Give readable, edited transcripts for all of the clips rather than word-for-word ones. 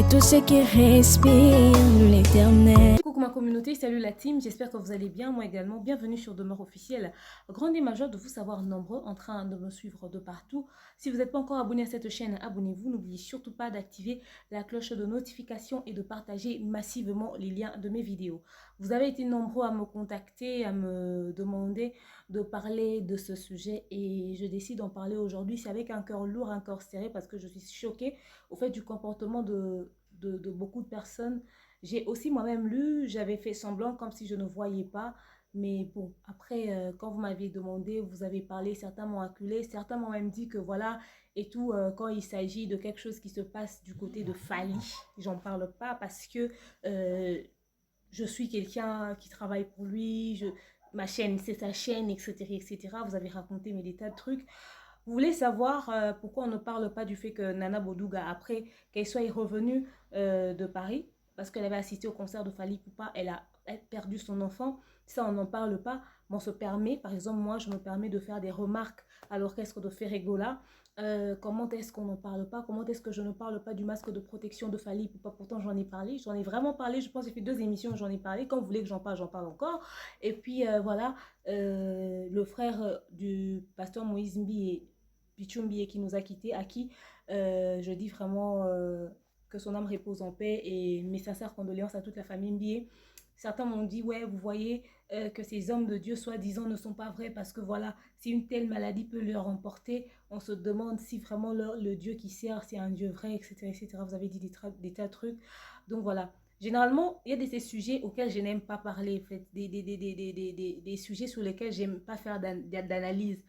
et tout ce qui respire l'éternel. Coucou ma communauté, salut la team, j'espère que vous allez bien, moi également. Bienvenue sur Demeure Officielle. Grande et majeure de vous savoir nombreux en train de me suivre de partout. Si vous n'êtes pas encore abonné à cette chaîne, abonnez-vous. N'oubliez surtout pas d'activer la cloche de notification et de partager massivement les liens de mes vidéos. Vous avez été nombreux à me contacter, à me demander de parler de ce sujet et je décide d'en parler aujourd'hui. C'est avec un cœur lourd, un cœur serré parce que je suis choquée au fait du comportement de beaucoup de personnes. J'ai aussi moi-même lu, j'avais fait semblant comme si je ne voyais pas. Mais bon, après, quand vous m'aviez demandé, vous avez parlé, certains m'ont acculé, certains m'ont même dit que voilà, et tout, quand il s'agit de quelque chose qui se passe du côté de Fally, j'en parle pas parce que je suis quelqu'un qui travaille pour lui, ma chaîne, c'est sa chaîne, etc., etc. Vous avez raconté des tas de trucs. Vous voulez savoir pourquoi on ne parle pas du fait que Nana Boduga, après qu'elle soit revenue de Paris, parce qu'elle avait assisté au concert de Fally Ipupa, elle a perdu son enfant. Ça, on n'en parle pas. Mais on se permet, par exemple, moi, je me permets de faire des remarques à l'orchestre de Ferregola. Comment est-ce qu'on n'en parle pas? Comment est-ce que je ne parle pas du masque de protection de Fally Ipupa? Pourtant, j'en ai parlé. J'en ai vraiment parlé. Je pense que j'ai fait 2 émissions, j'en ai parlé. Quand vous voulez que j'en parle encore. Et puis, voilà, le frère du pasteur Moïse Mbi Pichumbi qui nous a quittés, à qui je dis vraiment que son âme repose en paix et mes sincères condoléances à toute la famille Mbié. Certains m'ont dit, ouais, vous voyez que ces hommes de Dieu, soi-disant, ne sont pas vrais parce que voilà, si une telle maladie peut leur emporter, on se demande si vraiment le Dieu qui sert, c'est un Dieu vrai, etc., etc. Vous avez dit des tas de trucs. Donc voilà. Généralement, il y a ces sujets auxquels je n'aime pas parler, en fait. Des sujets sur lesquels je n'aime pas faire d'analyse.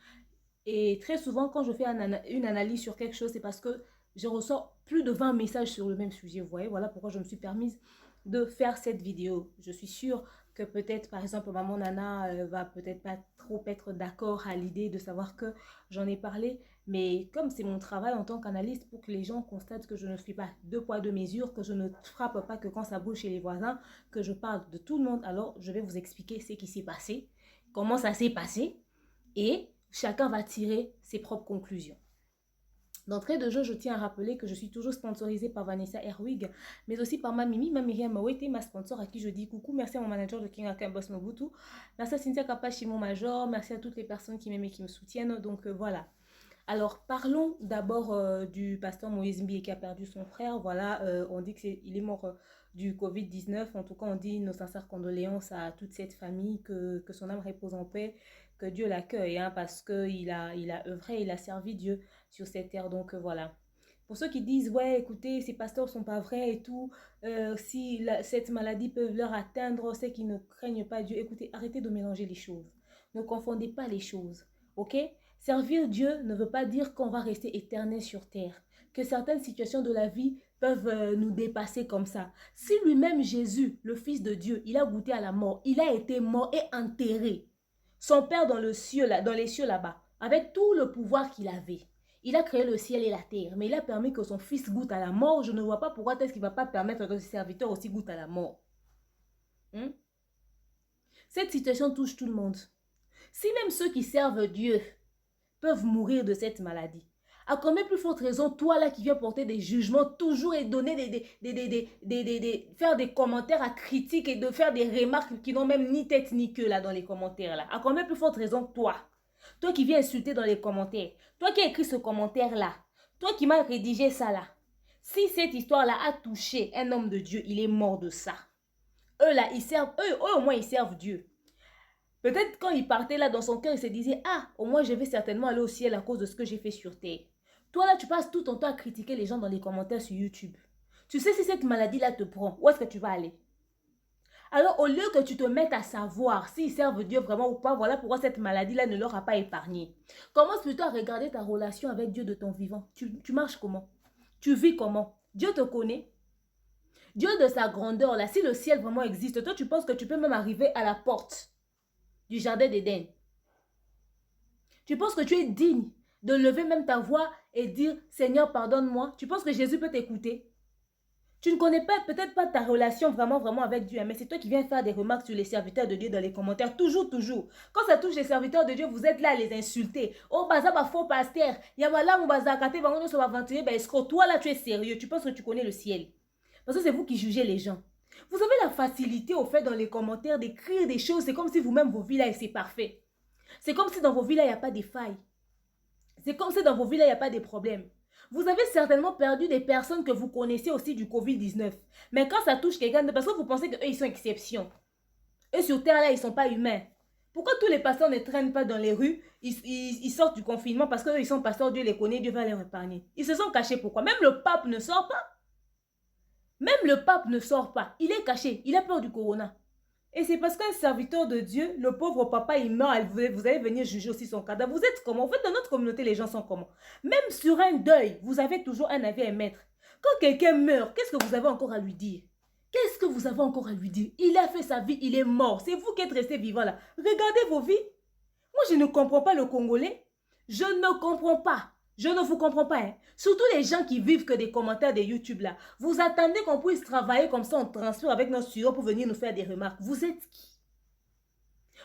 Et très souvent, quand je fais une analyse sur quelque chose, c'est parce que je reçois plus de 20 messages sur le même sujet. Vous voyez, voilà pourquoi je me suis permise de faire cette vidéo. Je suis sûre que peut-être, par exemple, maman Nana va peut-être pas trop être d'accord à l'idée de savoir que j'en ai parlé. Mais comme c'est mon travail en tant qu'analyste, pour que les gens constatent que je ne fais pas 2 poids 2 mesures, que je ne frappe pas que quand ça bouge chez les voisins, que je parle de tout le monde, alors je vais vous expliquer ce qui s'est passé, comment ça s'est passé et chacun va tirer ses propres conclusions. D'entrée de jeu, je tiens à rappeler que je suis toujours sponsorisée par Vanessa Herwig, mais aussi par ma Mimi, ma Myriam Mawete, ma sponsor à qui je dis coucou. Merci à mon manager de King Akan Boss Mobutu. Merci à Cynthia Kapachi, mon major. Merci à toutes les personnes qui m'aiment et qui me soutiennent. Donc voilà. Alors parlons d'abord du pasteur Moïse Mbi qui a perdu son frère. Voilà, on dit qu'il est mort du Covid-19. En tout cas, on dit nos sincères condoléances à toute cette famille, que son âme repose en paix, que Dieu l'accueille, hein, parce qu'il a œuvré, il a servi Dieu sur cette terre. Donc voilà. Pour ceux qui disent, ouais, écoutez, ces pasteurs ne sont pas vrais et tout, si cette maladie peut leur atteindre, c'est qu'ils ne craignent pas Dieu. Écoutez, arrêtez de mélanger les choses. Ne confondez pas les choses, ok? Servir Dieu ne veut pas dire qu'on va rester éternel sur terre, que certaines situations de la vie peuvent nous dépasser comme ça. Si lui-même Jésus, le Fils de Dieu, il a goûté à la mort, il a été mort et enterré, son Père dans les cieux là-bas, avec tout le pouvoir qu'il avait. Il a créé le ciel et la terre, mais il a permis que son fils goûte à la mort. Je ne vois pas pourquoi est-ce qu'il ne va pas permettre que ses serviteurs aussi goûtent à la mort. Cette situation touche tout le monde. Si même ceux qui servent Dieu peuvent mourir de cette maladie, à combien plus forte raison, toi là qui viens porter des jugements toujours et donner faire des commentaires à critiques et de faire des remarques qui n'ont même ni tête ni queue là dans les commentaires là, à combien plus forte raison que toi qui viens insulter dans les commentaires, toi qui as écrit ce commentaire là, toi qui m'as rédigé ça là, si cette histoire là a touché un homme de Dieu, il est mort de ça. Eux là, eux au moins ils servent Dieu. Peut-être quand il partait là dans son cœur, il se disait, ah, au moins je vais certainement aller au ciel à cause de ce que j'ai fait sur terre. Toi là, tu passes tout ton temps à critiquer les gens dans les commentaires sur YouTube. Tu sais si cette maladie là te prend, où est-ce que tu vas aller? Alors au lieu que tu te mettes à savoir s'ils servent Dieu vraiment ou pas, voilà pourquoi cette maladie là ne leur a pas épargné. Commence plutôt à regarder ta relation avec Dieu de ton vivant. Tu marches comment? Tu vis comment? Dieu te connaît. Dieu de sa grandeur là, si le ciel vraiment existe, toi tu penses que tu peux même arriver à la porte du jardin d'Éden. Tu penses que tu es digne de lever même ta voix et dire Seigneur pardonne-moi? Tu penses que Jésus peut t'écouter? Tu ne connais pas peut-être pas ta relation vraiment avec Dieu, mais c'est toi qui viens faire des remarques sur les serviteurs de Dieu dans les commentaires, toujours. Quand ça touche les serviteurs de Dieu, vous êtes là à les insulter. Oh, baza ba faux pasteur, yamala mon baza kate bango so aventurer ba escroc. Toi là tu es sérieux, tu penses que tu connais le ciel. Parce que c'est vous qui jugez les gens. Vous avez la facilité au fait dans les commentaires d'écrire des choses. C'est comme si vous-même, vos vies là, c'est parfait. C'est comme si dans vos vies là, il n'y a pas de failles. C'est comme si dans vos vies là, il n'y a pas de problèmes. Vous avez certainement perdu des personnes que vous connaissez aussi du Covid-19. Mais quand ça touche quelqu'un, parce que vous pensez qu'eux, ils sont exception. Eux, sur Terre, là, ils ne sont pas humains. Pourquoi tous les pasteurs ne traînent pas dans les rues? Ils sortent du confinement parce qu'eux, ils sont pasteurs, Dieu les connaît, Dieu va les épargner. Ils se sont cachés. Pourquoi? Même le pape ne sort pas. Même le pape ne sort pas. Il est caché. Il a peur du corona. Et c'est parce qu'un serviteur de Dieu, le pauvre papa, il meurt. Vous allez venir juger aussi son cadavre. Vous êtes comment? En fait, dans notre communauté, les gens sont comment? Même sur un deuil, vous avez toujours un avis à émettre. Quand quelqu'un meurt, qu'est-ce que vous avez encore à lui dire? Qu'est-ce que vous avez encore à lui dire? Il a fait sa vie, il est mort. C'est vous qui êtes resté vivant là. Regardez vos vies. Moi, je ne comprends pas le Congolais. Je ne comprends pas. Je ne vous comprends pas. Hein. Surtout les gens qui vivent que des commentaires de YouTube là. Vous attendez qu'on puisse travailler comme ça en transfert avec nos sueurs pour venir nous faire des remarques. Vous êtes qui?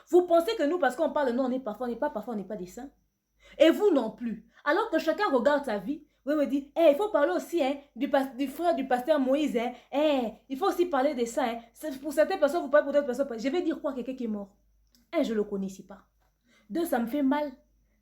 Vous pensez que nous, parce qu'on parle, non, on est parfois, on n'est pas parfois, on n'est pas des saints. Et vous non plus. Alors que chacun regarde sa vie. Vous me dites, il faut parler aussi hein, du frère du pasteur Moïse. Hein. Il faut aussi parler de ça. Hein. Pour certaines personnes, vous parlez pour d'autres personnes. Je vais dire quoi, quelqu'un qui est mort. Je ne le connaissais pas. Deux, ça me fait mal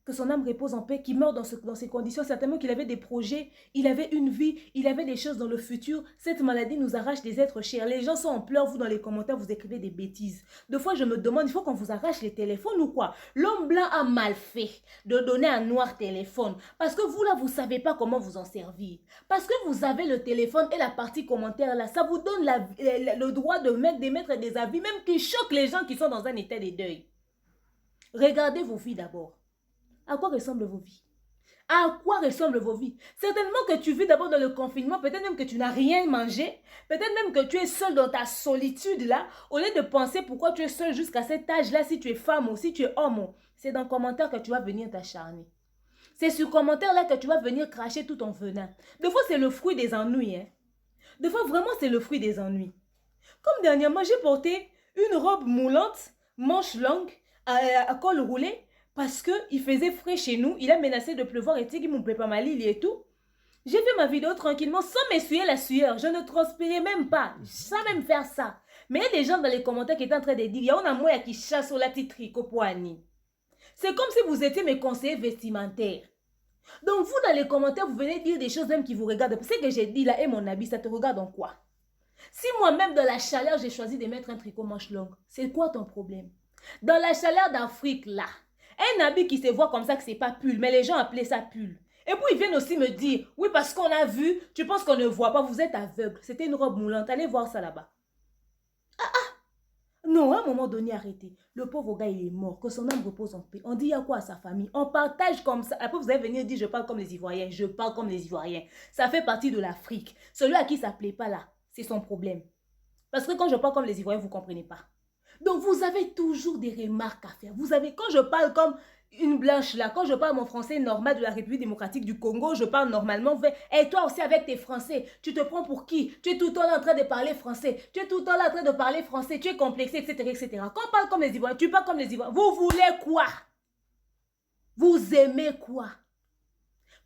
que son âme repose en paix, qu'il meurt dans ces conditions. Certainement qu'il avait des projets, il avait une vie, il avait des choses dans le futur. Cette maladie nous arrache des êtres chers. Les gens sont en pleurs, vous dans les commentaires, vous écrivez des bêtises. Des fois, je me demande, il faut qu'on vous arrache les téléphones ou quoi? L'homme blanc a mal fait de donner un noir téléphone. Parce que vous, là, vous ne savez pas comment vous en servir. Parce que vous avez le téléphone et la partie commentaire, là, ça vous donne le droit d'émettre des avis, même qui choquent les gens qui sont dans un état de deuil. Regardez vos vies d'abord. À quoi ressemblent vos vies? À quoi ressemblent vos vies? Certainement que tu vis d'abord dans le confinement, peut-être même que tu n'as rien mangé, peut-être même que tu es seul dans ta solitude là, au lieu de penser pourquoi tu es seul jusqu'à cet âge-là, si tu es femme ou si tu es homme, c'est dans le commentaire que tu vas venir t'acharner. C'est sur le commentaire là que tu vas venir cracher tout en venin. Des fois, c'est le fruit des ennuis. Hein? Des fois, vraiment, c'est le fruit des ennuis. Comme dernièrement, j'ai porté une robe moulante, manche longue, à col roulé, parce qu'il faisait frais chez nous, il a menacé de pleuvoir et qu'il ne plaît pas mal et tout. J'ai fait ma vidéo tranquillement sans m'essuyer la sueur. Je ne transpirais même pas, sans même faire ça. Mais il y a des gens dans les commentaires qui étaient en train de dire, il y a un moyen qui chasse sur la petite tricot poignée. C'est comme si vous étiez mes conseillers vestimentaires. Donc vous, dans les commentaires, vous venez dire des choses même qui vous regardent. Ce que j'ai dit là et mon habit, ça te regarde en quoi? Si moi-même, dans la chaleur, j'ai choisi de mettre un tricot manche longue, c'est quoi ton problème? Dans la chaleur d'Afrique, là, un habit qui se voit comme ça que c'est pas pull, mais les gens appelaient ça pull. Et puis ils viennent aussi me dire, oui parce qu'on a vu, tu penses qu'on ne voit pas, vous êtes aveugle. C'était une robe moulante, allez voir ça là-bas. Non, à un moment donné, arrêtez. Le pauvre gars, il est mort, que son âme repose en paix. On dit, il y a quoi à sa famille? On partage comme ça. Après, vous allez venir dire, je parle comme les Ivoiriens. Je parle comme les Ivoiriens. Ça fait partie de l'Afrique. Celui à qui ça ne plaît pas là, c'est son problème. Parce que quand je parle comme les Ivoiriens, vous ne comprenez pas. Donc, vous avez toujours des remarques à faire. Vous avez, quand je parle comme une blanche là, quand je parle mon français normal de la République démocratique du Congo, je parle normalement. Et toi aussi avec tes français, tu te prends pour qui? Tu es tout le temps là en train de parler français. Tu es tout le temps là en train de parler français. Tu es complexé, etc., etc. Quand on parle comme les Ivoiriens, tu parles comme les Ivoiriens. Vous voulez quoi? Vous aimez quoi?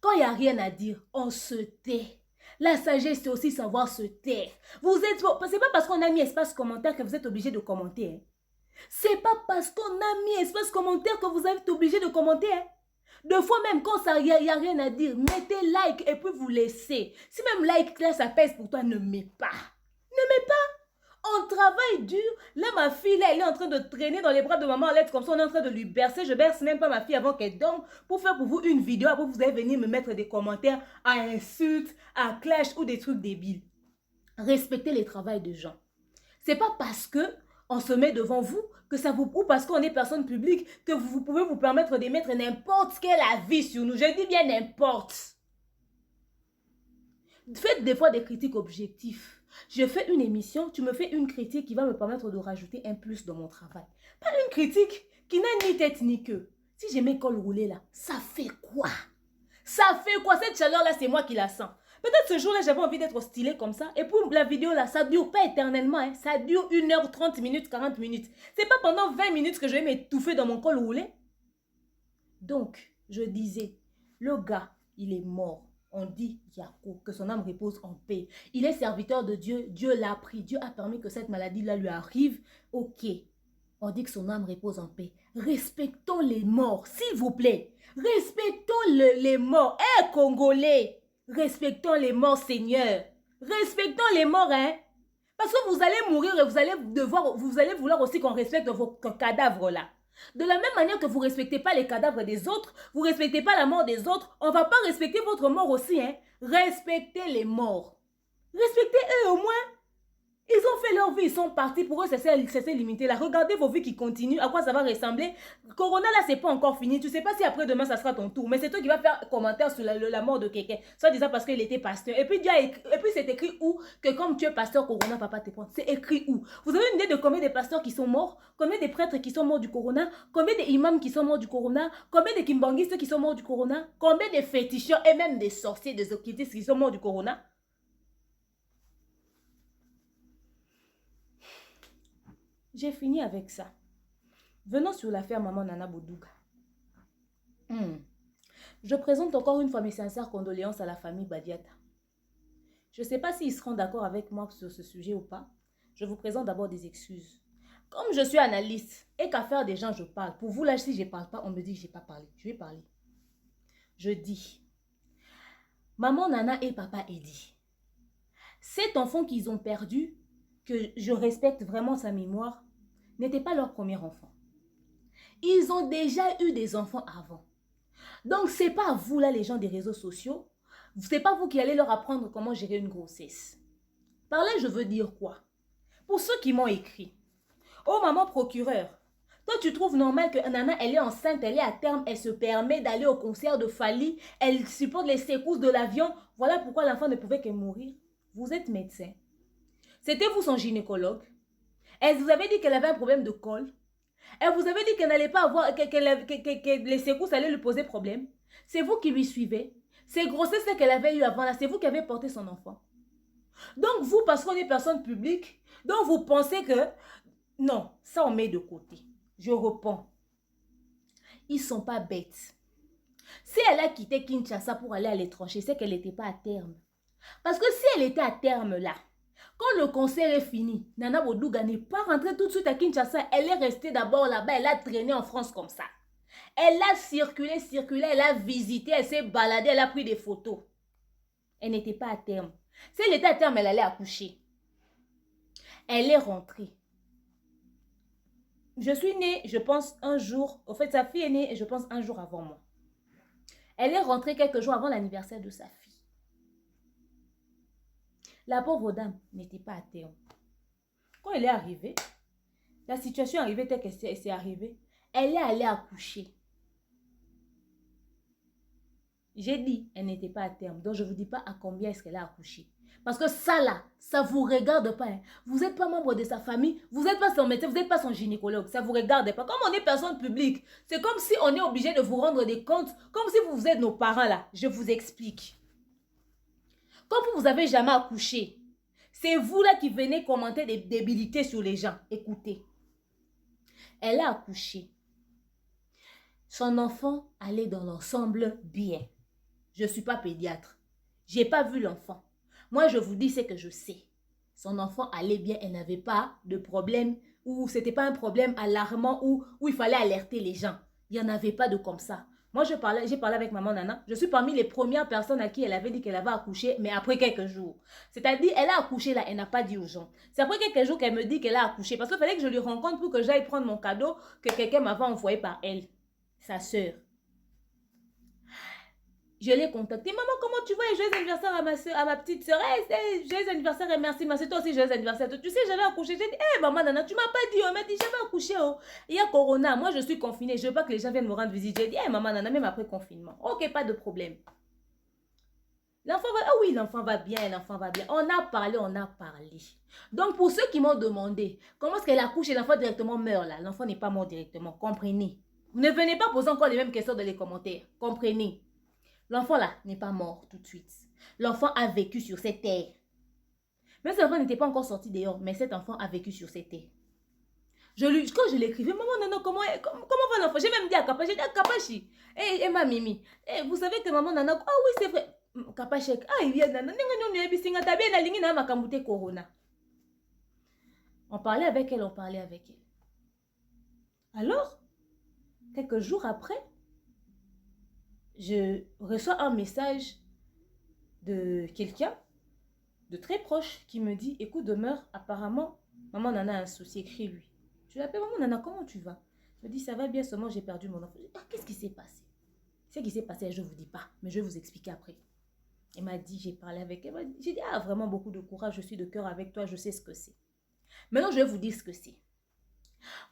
Quand il n'y a rien à dire, on se tait. La sagesse, c'est aussi savoir se taire. Vous êtes... C'est pas parce qu'on a mis espace commentaire que vous êtes obligé de commenter. Hein. C'est pas parce qu'on a mis espace commentaire que vous êtes obligé de commenter. Hein. Deux fois même, quand il n'y a rien à dire, mettez like et puis vous laissez. Si même like là, ça pèse pour toi, ne mets pas. Ne mets pas. On travaille dur. Là, ma fille, là, elle est en train de traîner dans les bras de maman en lettres comme ça. On est en train de lui bercer. Je berce même pas ma fille avant qu'elle dorme pour faire pour vous une vidéo. Après, vous allez venir me mettre des commentaires à insultes, à clash ou des trucs débiles. Respectez les travails de gens. C'est pas parce que on se met devant vous que ça vous... Ou parce qu'on est personne publique que vous pouvez vous permettre d'émettre n'importe quel avis sur nous. Je dis bien n'importe. Faites des fois des critiques objectives. Je fais une émission, tu me fais une critique qui va me permettre de rajouter un plus dans mon travail. Pas une critique qui n'a ni tête ni queue. Si j'ai mes cols roulés là, ça fait quoi? Ça fait quoi? Cette chaleur-là, c'est moi qui la sens. Peut-être ce jour-là, j'avais envie d'être stylé comme ça. Et pour la vidéo là, ça ne dure pas éternellement. Hein. Ça dure 1h, 30 minutes, 40 minutes. C'est pas pendant 20 minutes que je vais m'étouffer dans mon col roulé. Donc, je disais, le gars, il est mort. On dit Yako, que son âme repose en paix. Il est serviteur de Dieu, Dieu l'a pris, Dieu a permis que cette maladie-là lui arrive. Ok, on dit que son âme repose en paix. Respectons les morts, s'il vous plaît. Respectons les morts. Hé, Congolais, respectons les morts, Seigneur. Respectons les morts, hein. Parce que vous allez mourir et vous allez vouloir aussi qu'on respecte vos cadavres là. De la même manière que vous ne respectez pas les cadavres des autres, vous ne respectez pas la mort des autres, on ne va pas respecter votre mort aussi, hein. Respectez les morts. Respectez eux au moins. Ils ont fait leur vie, ils sont partis. Pour eux, c'est limité là. Regardez vos vies qui continuent, à quoi ça va ressembler. Corona là, c'est pas encore fini. Tu sais pas si après demain, ça sera ton tour. Mais c'est toi qui vas faire commentaire sur la mort de quelqu'un. Soit disant parce qu'il était pasteur. Et puis, c'est écrit où que comme tu es pasteur, Corona va pas te prendre. C'est écrit où? Vous avez une idée de combien de pasteurs qui sont morts? Combien de prêtres qui sont morts du Corona? Combien d'imams qui sont morts du Corona? Combien de kimbanguistes qui sont morts du Corona? Combien de féticheurs et même des sorciers, des occultistes qui sont morts du Corona? J'ai fini avec ça. Venons sur l'affaire Maman Nana Boudouga. Je présente encore une fois mes sincères condoléances à la famille Badiata. Je ne sais pas s'ils seront d'accord avec moi sur ce sujet ou pas. Je vous présente d'abord des excuses. Comme je suis analyste et qu'affaire des gens je parle, pour vous là si je ne parle pas, on me dit que je n'ai pas parlé. Je vais parler. Je dis, Maman Nana et Papa Eddy, cet enfant qu'ils ont perdu, que je respecte vraiment sa mémoire, n'était pas leur premier enfant. Ils ont déjà eu des enfants avant. Donc, ce n'est pas vous, là, les gens des réseaux sociaux, ce n'est pas vous qui allez leur apprendre comment gérer une grossesse. Par là, je veux dire quoi? Pour ceux qui m'ont écrit, oh, maman procureur, toi, tu trouves normal que Nana, elle est enceinte, elle est à terme, elle se permet d'aller au concert de Fali, elle supporte les secousses de l'avion, voilà pourquoi l'enfant ne pouvait que mourir. Vous êtes médecin. C'était vous son gynécologue. Elle vous avait dit qu'elle avait un problème de col. Elle vous avait dit qu'elle n'allait pas avoir, que les secousses allaient lui poser problème. C'est vous qui lui suivez. Ces grossesses qu'elle avait eues avant là, c'est vous qui avez porté son enfant. Donc vous, parce qu'on est personne publique, donc vous pensez que, non, ça on met de côté. Je reprends. Ils ne sont pas bêtes. Si elle a quitté Kinshasa pour aller à l'étranger, c'est qu'elle n'était pas à terme. Parce que si elle était à terme là, quand le concert est fini, Nana Boudouga n'est pas rentrée tout de suite à Kinshasa. Elle est restée d'abord là-bas. Elle a traîné en France comme ça. Elle a circulé, elle a visité, elle s'est baladée, elle a pris des photos. Elle n'était pas à terme. Si elle était à terme, elle allait accoucher. Elle est rentrée. Je suis née, je pense, un jour. En fait, sa fille est née, je pense, un jour avant moi. Elle est rentrée quelques jours avant l'anniversaire de sa fille. La pauvre dame n'était pas à terme. Quand elle est arrivée, la situation est arrivée telle qu'elle s'est arrivée. Elle est allée accoucher. J'ai dit, elle n'était pas à terme. Donc, je ne vous dis pas à combien est-ce qu'elle a accouché. Parce que ça là, ça ne vous regarde pas. Hein. Vous n'êtes pas membre de sa famille. Vous n'êtes pas son médecin. Vous n'êtes pas son gynécologue. Ça ne vous regarde pas. Comme on est personne publique, c'est comme si on est obligé de vous rendre des comptes. Comme si vous êtes nos parents là. Je vous explique. Comme vous n'avez jamais accouché, c'est vous là qui venez commenter des débilités sur les gens. Écoutez. Elle a accouché. Son enfant allait dans l'ensemble bien. Je ne suis pas pédiatre. Je n'ai pas vu l'enfant. Moi, je vous dis ce que je sais. Son enfant allait bien. Elle n'avait pas de problème ou ce n'était pas un problème alarmant où il fallait alerter les gens. Il n'y en avait pas de comme ça. Moi, j'ai parlé avec maman Nana. Je suis parmi les premières personnes à qui elle avait dit qu'elle avait accouché, mais après quelques jours. C'est-à-dire, elle a accouché là, elle n'a pas dit aux gens. C'est après quelques jours qu'elle me dit qu'elle a accouché. Parce qu'il fallait que je lui rencontre pour que j'aille prendre mon cadeau que quelqu'un m'avait envoyé par elle, sa sœur. Je l'ai contactée. Maman, comment tu vas? Et joyeux anniversaire à ma soeur, à ma petite soeur. Hey, joyeux anniversaire et merci. Ma soeur, toi aussi, joyeux anniversaire. Tu sais, j'avais accouché. J'ai dit, hé, maman, Nana, tu m'as pas dit. Elle m'a dit, j'avais accouché. Oh. Il y a Corona. Moi, je suis confinée. Je veux pas que les gens viennent me rendre visite. J'ai dit, hé, maman, Nana, même après confinement. Ok, pas de problème. L'enfant va... Ah oui, l'enfant va bien, l'enfant va bien. On a parlé, on a parlé. Donc, pour ceux qui m'ont demandé, comment est-ce qu'elle accouche et l'enfant directement meurt là? L'enfant n'est pas mort directement. Comprenez. Ne venez pas poser encore les mêmes questions dans les commentaires. Comprenez. L'enfant là n'est pas mort tout de suite. L'enfant a vécu sur cette terre. Même si l'enfant n'était pas encore sorti dehors, mais cet enfant a vécu sur cette terre. Quand je l'écrivais, maman, non, comment va l'enfant? J'ai même dit à Kapachi, j'ai dit à Kapachi, et ma Mimi, vous savez que maman Nana, ah oui, c'est vrai. kapachek. Ah, il y a corona. On parlait avec elle, on parlait avec elle. Alors, quelques jours après, je reçois un message de quelqu'un de très proche qui me dit, écoute, demeure, apparemment, maman Nana a un souci, écris-lui. Je l'appelle, maman Nana, comment tu vas? Je me dis, ça va bien, seulement j'ai perdu mon enfant. Ah, qu'est-ce qui s'est passé? Ce qui s'est passé, je ne vous dis pas, mais je vais vous expliquer après. Elle m'a dit, j'ai parlé avec elle, j'ai dit, ah, vraiment beaucoup de courage, je suis de cœur avec toi, je sais ce que c'est. Maintenant, je vais vous dire ce que c'est.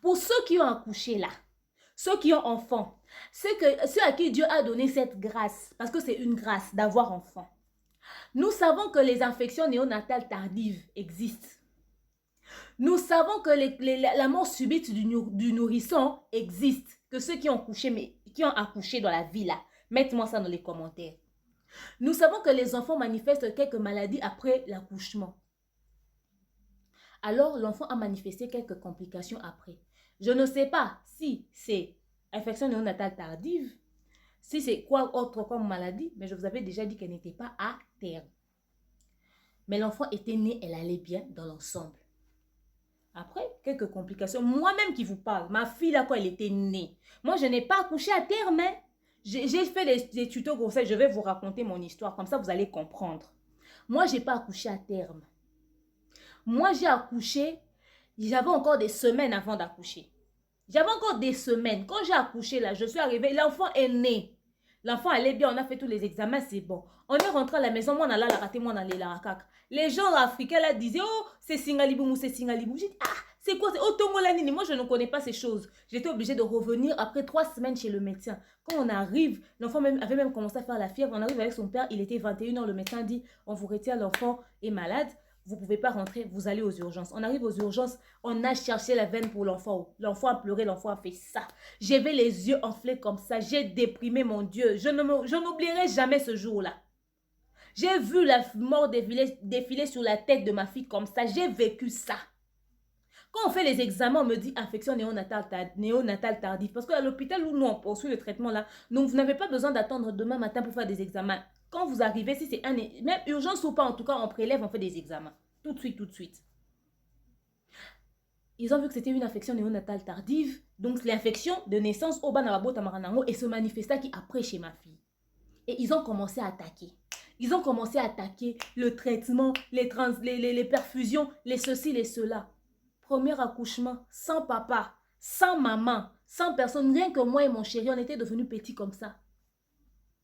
Pour ceux qui ont accouché là, ceux qui ont enfant, ceux à qui Dieu a donné cette grâce, parce que c'est une grâce d'avoir enfant. Nous savons que les infections néonatales tardives existent. Nous savons que la mort subite du nourrisson existe. Que ceux qui ont accouché dans la vie là, mettez-moi ça dans les commentaires. Nous savons que les enfants manifestent quelques maladies après l'accouchement. Alors, l'enfant a manifesté quelques complications après. Je ne sais pas si c'est infection néonatale tardive, si c'est quoi autre comme maladie, mais je vous avais déjà dit qu'elle n'était pas à terme. Mais l'enfant était né, elle allait bien dans l'ensemble. Après, quelques complications. Moi-même qui vous parle, ma fille là, quand elle était née, moi je n'ai pas accouché à terme. Hein. J'ai fait des tutos grossesse, je vais vous raconter mon histoire, comme ça vous allez comprendre. Moi, je n'ai pas accouché à terme. Moi, j'ai accouché, j'avais encore des semaines avant d'accoucher. J'avais encore des semaines. Quand j'ai accouché là, je suis arrivée, l'enfant est né. L'enfant allait bien, on a fait tous les examens, c'est bon. On est rentré à la maison, moi on allait la rater, moi on allait la racac. Les gens africains là disaient, oh, c'est Singalibou, c'est Singalibou. J'ai dit, ah, c'est quoi, c'est Otongolanini. Moi je ne connais pas ces choses. J'étais obligée de revenir après 3 semaines chez le médecin. Quand on arrive, l'enfant avait même commencé à faire la fièvre. On arrive avec son père, il était 21 h, le médecin dit, on vous retire, l'enfant est malade. Vous ne pouvez pas rentrer, vous allez aux urgences. On arrive aux urgences, on a cherché la veine pour l'enfant. L'enfant a pleuré, l'enfant a fait ça. J'avais les yeux enflés comme ça, j'ai déprimé mon Dieu. Je n'oublierai jamais ce jour-là. J'ai vu la mort défiler sur la tête de ma fille comme ça, j'ai vécu ça. Quand on fait les examens, on me dit infection néonatale tardive. Parce qu'à l'hôpital où nous on poursuit le traitement là, donc vous n'avez pas besoin d'attendre demain matin pour faire des examens. Quand vous arrivez, si c'est même urgence ou pas, en tout cas, on prélève, on fait des examens. Tout de suite, tout de suite. Ils ont vu que c'était une infection néonatale tardive. Donc, l'infection de naissance au Banababo Tamaranango et se manifesta qui après chez ma fille. Et ils ont commencé à attaquer. Ils ont commencé à attaquer le traitement, les perfusions, les ceci, les cela. Premier accouchement, sans papa, sans maman, sans personne, rien que moi et mon chéri, on était devenus petits comme ça.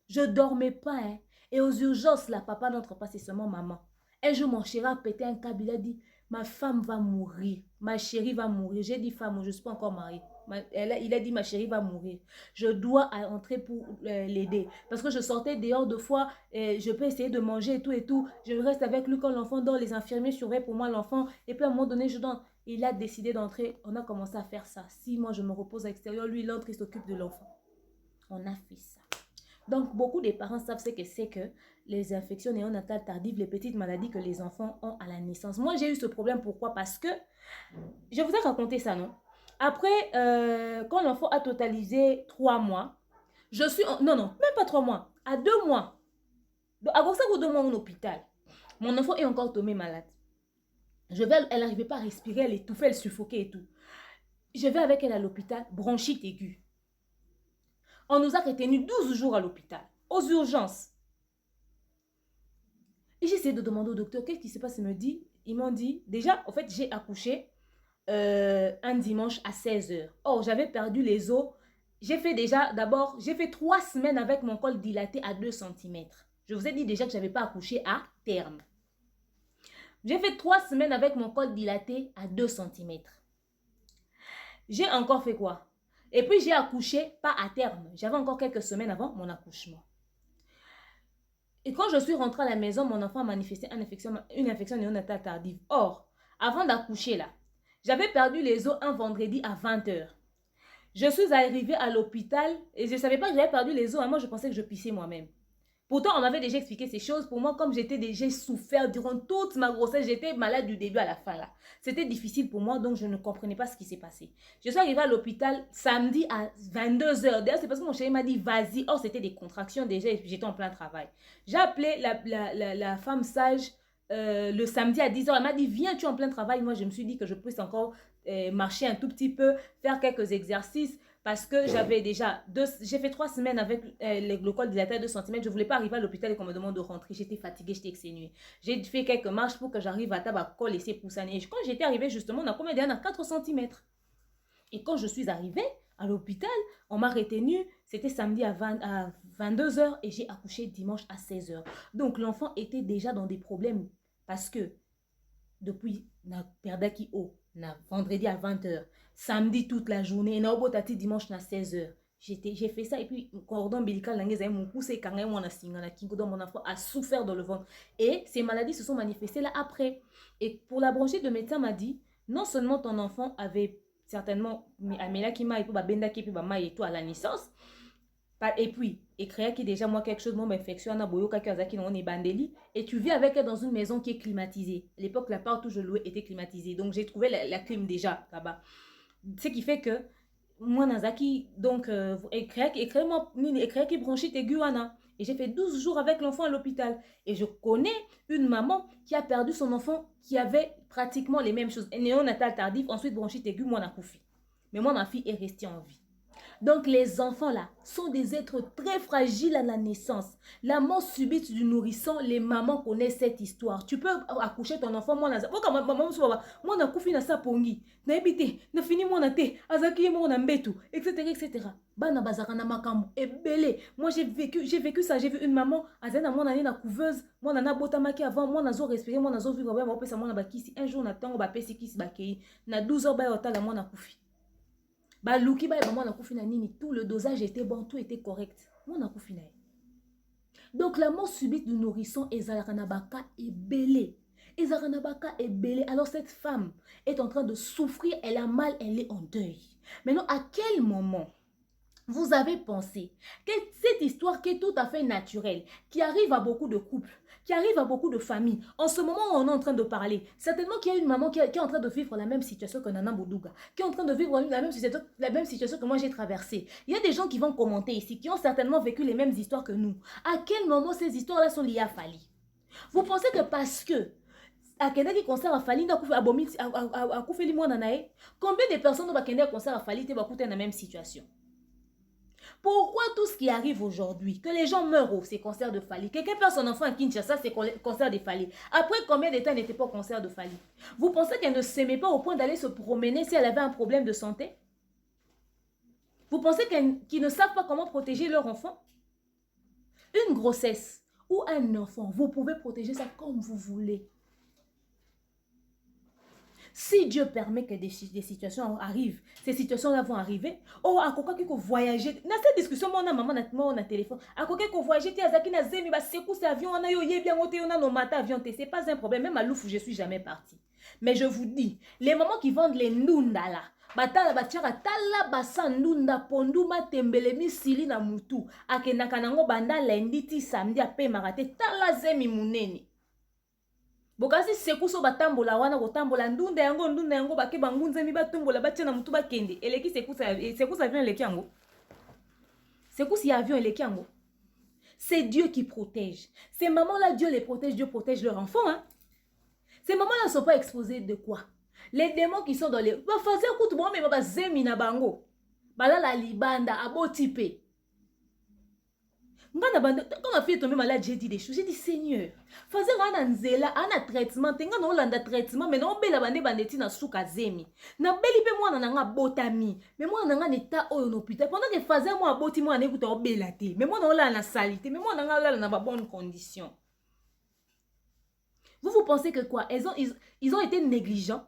Je ne dormais pas, hein. Et aux urgences, là, papa n'entre pas, c'est seulement maman. Un jour, mon chéri a pété un câble, il a dit, ma femme va mourir, ma chérie va mourir. J'ai dit femme, je ne suis pas encore mariée. Il a dit, ma chérie va mourir. Je dois entrer pour l'aider. Parce que je sortais dehors 2 fois, je peux essayer de manger et tout. Je reste avec lui quand l'enfant dort, les infirmiers surveillent pour moi l'enfant. Et puis à un moment donné, je donne. Il a décidé d'entrer, on a commencé à faire ça. Si moi je me repose à l'extérieur, lui il entre, il s'occupe de l'enfant. On a fait ça. Donc, beaucoup des parents savent ce que c'est que les infections néonatales tardives, les petites maladies que les enfants ont à la naissance. Moi, j'ai eu ce problème. Pourquoi? Parce que, je vous ai raconté ça, non? Après, quand l'enfant a totalisé 3 mois, je suis... Non, même pas 3 mois. À 2 mois. Avant ça, 2 mois en hôpital. Mon enfant est encore tombé malade. Elle n'arrivait pas à respirer, elle étouffait, elle suffoquait et tout. Je vais avec elle à l'hôpital, bronchite aiguë. On nous a retenus 12 jours à l'hôpital, aux urgences. Et j'ai essayé de demander au docteur, qu'est-ce qui se passe? Ils m'ont dit, déjà, en fait, j'ai accouché un dimanche à 16 h. Or, j'avais perdu les os. J'ai fait 3 semaines avec mon col dilaté à 2 cm. Je vous ai dit déjà que je n'avais pas accouché à terme. J'ai fait 3 semaines avec mon col dilaté à 2 cm. J'ai encore fait quoi? Et puis, j'ai accouché, pas à terme. J'avais encore quelques semaines avant mon accouchement. Et quand je suis rentrée à la maison, mon enfant a manifesté une infection néonatale tardive. Or, avant d'accoucher là, j'avais perdu les os un vendredi à 20 h. Je suis arrivée à l'hôpital et je ne savais pas que j'avais perdu les os. Moi, je pensais que je pissais moi-même. Pourtant, on m'avait déjà expliqué ces choses. Pour moi, comme j'ai souffert durant toute ma grossesse, j'étais malade du début à la fin là. C'était difficile pour moi, donc je ne comprenais pas ce qui s'est passé. Je suis arrivée à l'hôpital samedi à 22 heures. D'ailleurs, c'est parce que mon chéri m'a dit, vas-y. Or, c'était des contractions déjà et j'étais en plein travail. J'ai appelé la femme sage le samedi à 10 heures. Elle m'a dit, viens, tu es en plein travail. Moi, je me suis dit que je puisse encore marcher un tout petit peu, faire quelques exercices. Parce que j'avais déjà, j'ai fait 3 semaines avec le col dilaté à 2 cm. Je ne voulais pas arriver à l'hôpital et qu'on me demande de rentrer. J'étais fatiguée, j'étais exténuée. J'ai fait quelques marches pour que j'arrive à Tabacol et c'est poussaner. Et quand j'étais arrivée, justement, on a combien d'années à 4 cm. Et quand je suis arrivée à l'hôpital, on m'a retenue. C'était samedi à 22 heures et j'ai accouché dimanche à 16 heures. Donc l'enfant était déjà dans des problèmes parce que depuis, na perdaki o, na vendredi à 20 heures. Samedi toute la journée, na obotati dimanche à 16 heures. J'ai fait ça et puis cordon ombilical mon poussé quand mon mon enfant a souffert dans le ventre. Et ces maladies se sont manifestées là après. Et pour la bronchite, le médecin m'a dit, non seulement ton enfant avait certainement Amela qui m'a et puis Benda qui puis et tout à la naissance, et puis écrire qui déjà moi quelque chose mon infection na boyo qui on est bandeli et tu vis avec elle dans une maison qui est climatisée. À l'époque la part où je louais était climatisée, donc j'ai trouvé la clim déjà là-bas. Ce qui fait que moi Nazaki donc écrire qui bronchite aiguë et j'ai fait 12 jours avec l'enfant à l'hôpital et je connais une maman qui a perdu son enfant qui avait pratiquement les mêmes choses, néonatal tardif, ensuite bronchite aiguë, moi on a couffé. Mais moi ma fille est restée en vie. Donc les enfants là sont des êtres très fragiles à la naissance. La mort subite du nourrisson, les mamans connaissent cette histoire. Tu peux accoucher ton enfant, moi na kufi na sapongi, na ebite, na fini moi na te, azaki moi na mbetu, etc. Bana bazaka na makambo ebele. Moi j'ai vécu ça, j'ai vu une maman azana moi na couveuse, moi na botamaki avant, moi na zo respirer, moi na zo vivre ba pesa moi na bakisi. Un jour na tango ba pesi kisi bakei, na 12 heures ba yotala moi na kufi. Bah luki ba maman na kufina nini, tout le dosage était bon, tout était correct. Moi na kufina. Donc la mort subite du nourrisson ezaranabaka est belé. Ezaranabaka est belé. Alors cette femme est en train de souffrir, elle a mal, elle est en deuil. Maintenant à quel moment vous avez pensé que cette histoire qui est tout à fait naturelle, qui arrive à beaucoup de couples, qui arrive à beaucoup de familles, en ce moment où on est en train de parler, certainement qu'il y a une maman qui est en train de vivre la même situation que Nana Boudouga, qui est en train de vivre la même situation que moi j'ai traversée. Il y a des gens qui vont commenter ici, qui ont certainement vécu les mêmes histoires que nous. À quel moment ces histoires-là sont liées à Fali? Vous pensez que parce que à Kenda qui concert à Fali, combien de personnes ont Kenda concert à Fali te dans la même situation? Pourquoi tout ce qui arrive aujourd'hui, que les gens meurent au ces concerts de Fali, quelqu'un perd son enfant à Kinshasa, c'est concert de Fali. Après combien de temps elle n'était pas au concert de Fali? Vous pensez qu'elle ne s'aimait pas au point d'aller se promener si elle avait un problème de santé? Vous pensez qu'ils ne savent pas comment protéger leur enfant? Une grossesse ou un enfant, vous pouvez protéger ça comme vous voulez. Si Dieu permet que des situations arrivent, ces situations-là vont arriver. Oh, à quoi que voyager. Dans cette discussion, moi, maman, on a téléphone. À quoi que voyager, tu as zaki na zemi, bah c'est quoi cet avion, on a yo bien monté, on a nos matas avion, c'est pas un problème. Même à Louf, je suis jamais partie. Mais je vous dis, les mamans qui vendent les nunda là, batala batiara tala basa nunda ponduma tembele misili na mutu, akenda kanango banda lundi ti samedi ape marate tala zemi munene. Bokasi sekuso batambola wana kotambola ndunda yango bake bangunze mi batumbola batia na mutu bakende eleki sekusa avion eleki yango. Sekusi avion eleki yango. C'est Dieu qui protège. Ces mamans-là, Dieu les protège, Dieu protège leurs enfants. Hein? Ces mamans-là ne sont pas exposées de quoi? Les démons qui sont dans les... Bah, faisez un coup de moi, mais bah, zemi na bango. Bah là, la libanda, abo typé. Quand ma fille est tombée malade, j'ai dit des choses. J'ai dit, Seigneur, faisez un nzela, un traitement, tenga no landa traitement, mais non bela bande bandeti na souka zemi. Na beli pe moi na botami, mais moi na état au hôpital. Pendant que faisait moi boti moi na écoute au belate, mais moi na la na salité, mais moi na na bonne condition. Vous pensez que quoi? Ils ont été négligents?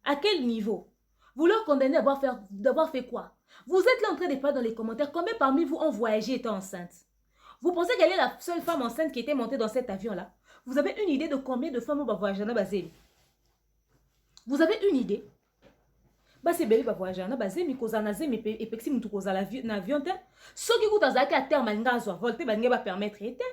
À quel niveau? Vous leur condamnez d'avoir fait quoi? Vous êtes là en train de parler dans les commentaires. Combien parmi vous ont voyagé étant enceinte? Vous pensez qu'elle est la seule femme enceinte qui était montée dans cet avion-là? Vous avez une idée de combien de femmes ont voyagé dans Bazéli? Vous avez une idée? basi ebele bavoyage wana bazemi kozala na zemi epekisi mutu kozala na avion te soki kuta azalaki a terme alinga azwa vol te balingi bapermettre ye te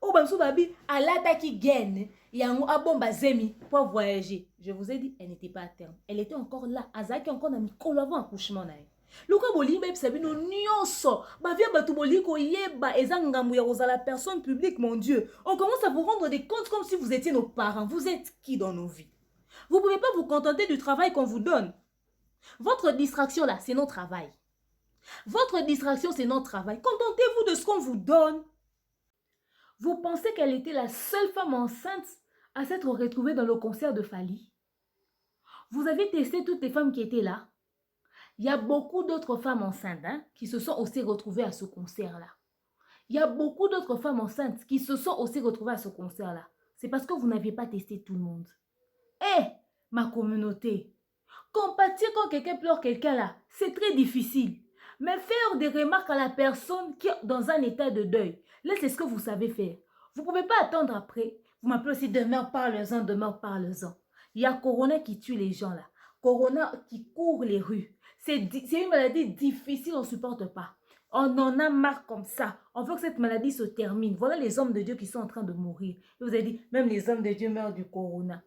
oyo bamisu babi alataki gaine yango abomba zemi pour voyager. Je vous ai dit, elle n'était pas à terme, elle était encore là, azalaki encore na mikolo avant accouchement na ye. Luka bolingi bayebisa bino nyonso bavia bato bolingi koyeba eza ngambo ya kozala personne publique. Mon Dieu, on commence à vous rendre des comptes comme si vous étiez nos parents. Vous êtes qui dans nos vies? Vous ne pouvez pas vous contenter du travail qu'on vous donne. Votre distraction là, c'est notre travail. Votre distraction, c'est notre travail. Contentez-vous de ce qu'on vous donne. Vous pensez qu'elle était la seule femme enceinte à s'être retrouvée dans le concert de Fally? Vous avez testé toutes les femmes qui étaient là? Il y a beaucoup d'autres femmes enceintes qui se sont aussi retrouvées à ce concert-là. Il y a beaucoup d'autres femmes enceintes qui se sont aussi retrouvées à ce concert-là. C'est parce que vous n'aviez pas testé tout le monde. Eh, ma communauté, compatir quand quelqu'un pleure quelqu'un là, c'est très difficile. Mais faire des remarques à la personne qui est dans un état de deuil, là c'est ce que vous savez faire. Vous ne pouvez pas attendre après. Vous m'appelez aussi demain, parle-en, demain, parle-en. Il y a Corona qui tue les gens là. Corona qui court les rues. C'est une maladie difficile, on ne supporte pas. On en a marre comme ça. On veut que cette maladie se termine. Voilà les hommes de Dieu qui sont en train de mourir. Et vous avez dit, même les hommes de Dieu meurent du corona.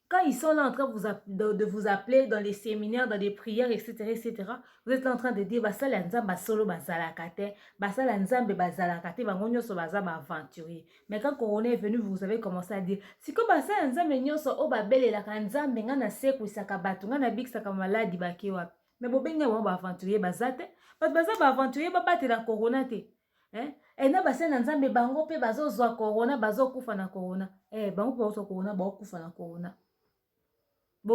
Quand ils sont là en train de vous appeler dans les séminaires, dans les prières, etc., etc., vous êtes là en train de dire, basala nzamba solo bazalakate, basala nzambe bazalakate, bangonyo so bazaba aventurier. Mais quand Corona est venu, vous avez commencé à dire, si ko basala nzambe nyoso o babele la kanzambe ngana seku isaka batu ngana big saka maladi bakewa. Mais bobenga wa ba aventurier bazate, bat bazaba aventurier ba bate la Corona te. Hein? Et na basala nzambe bango pe bazo zwa Corona, bazo kufa na Corona. Eh bango pe bazo Corona, ba kufa na Corona. Ce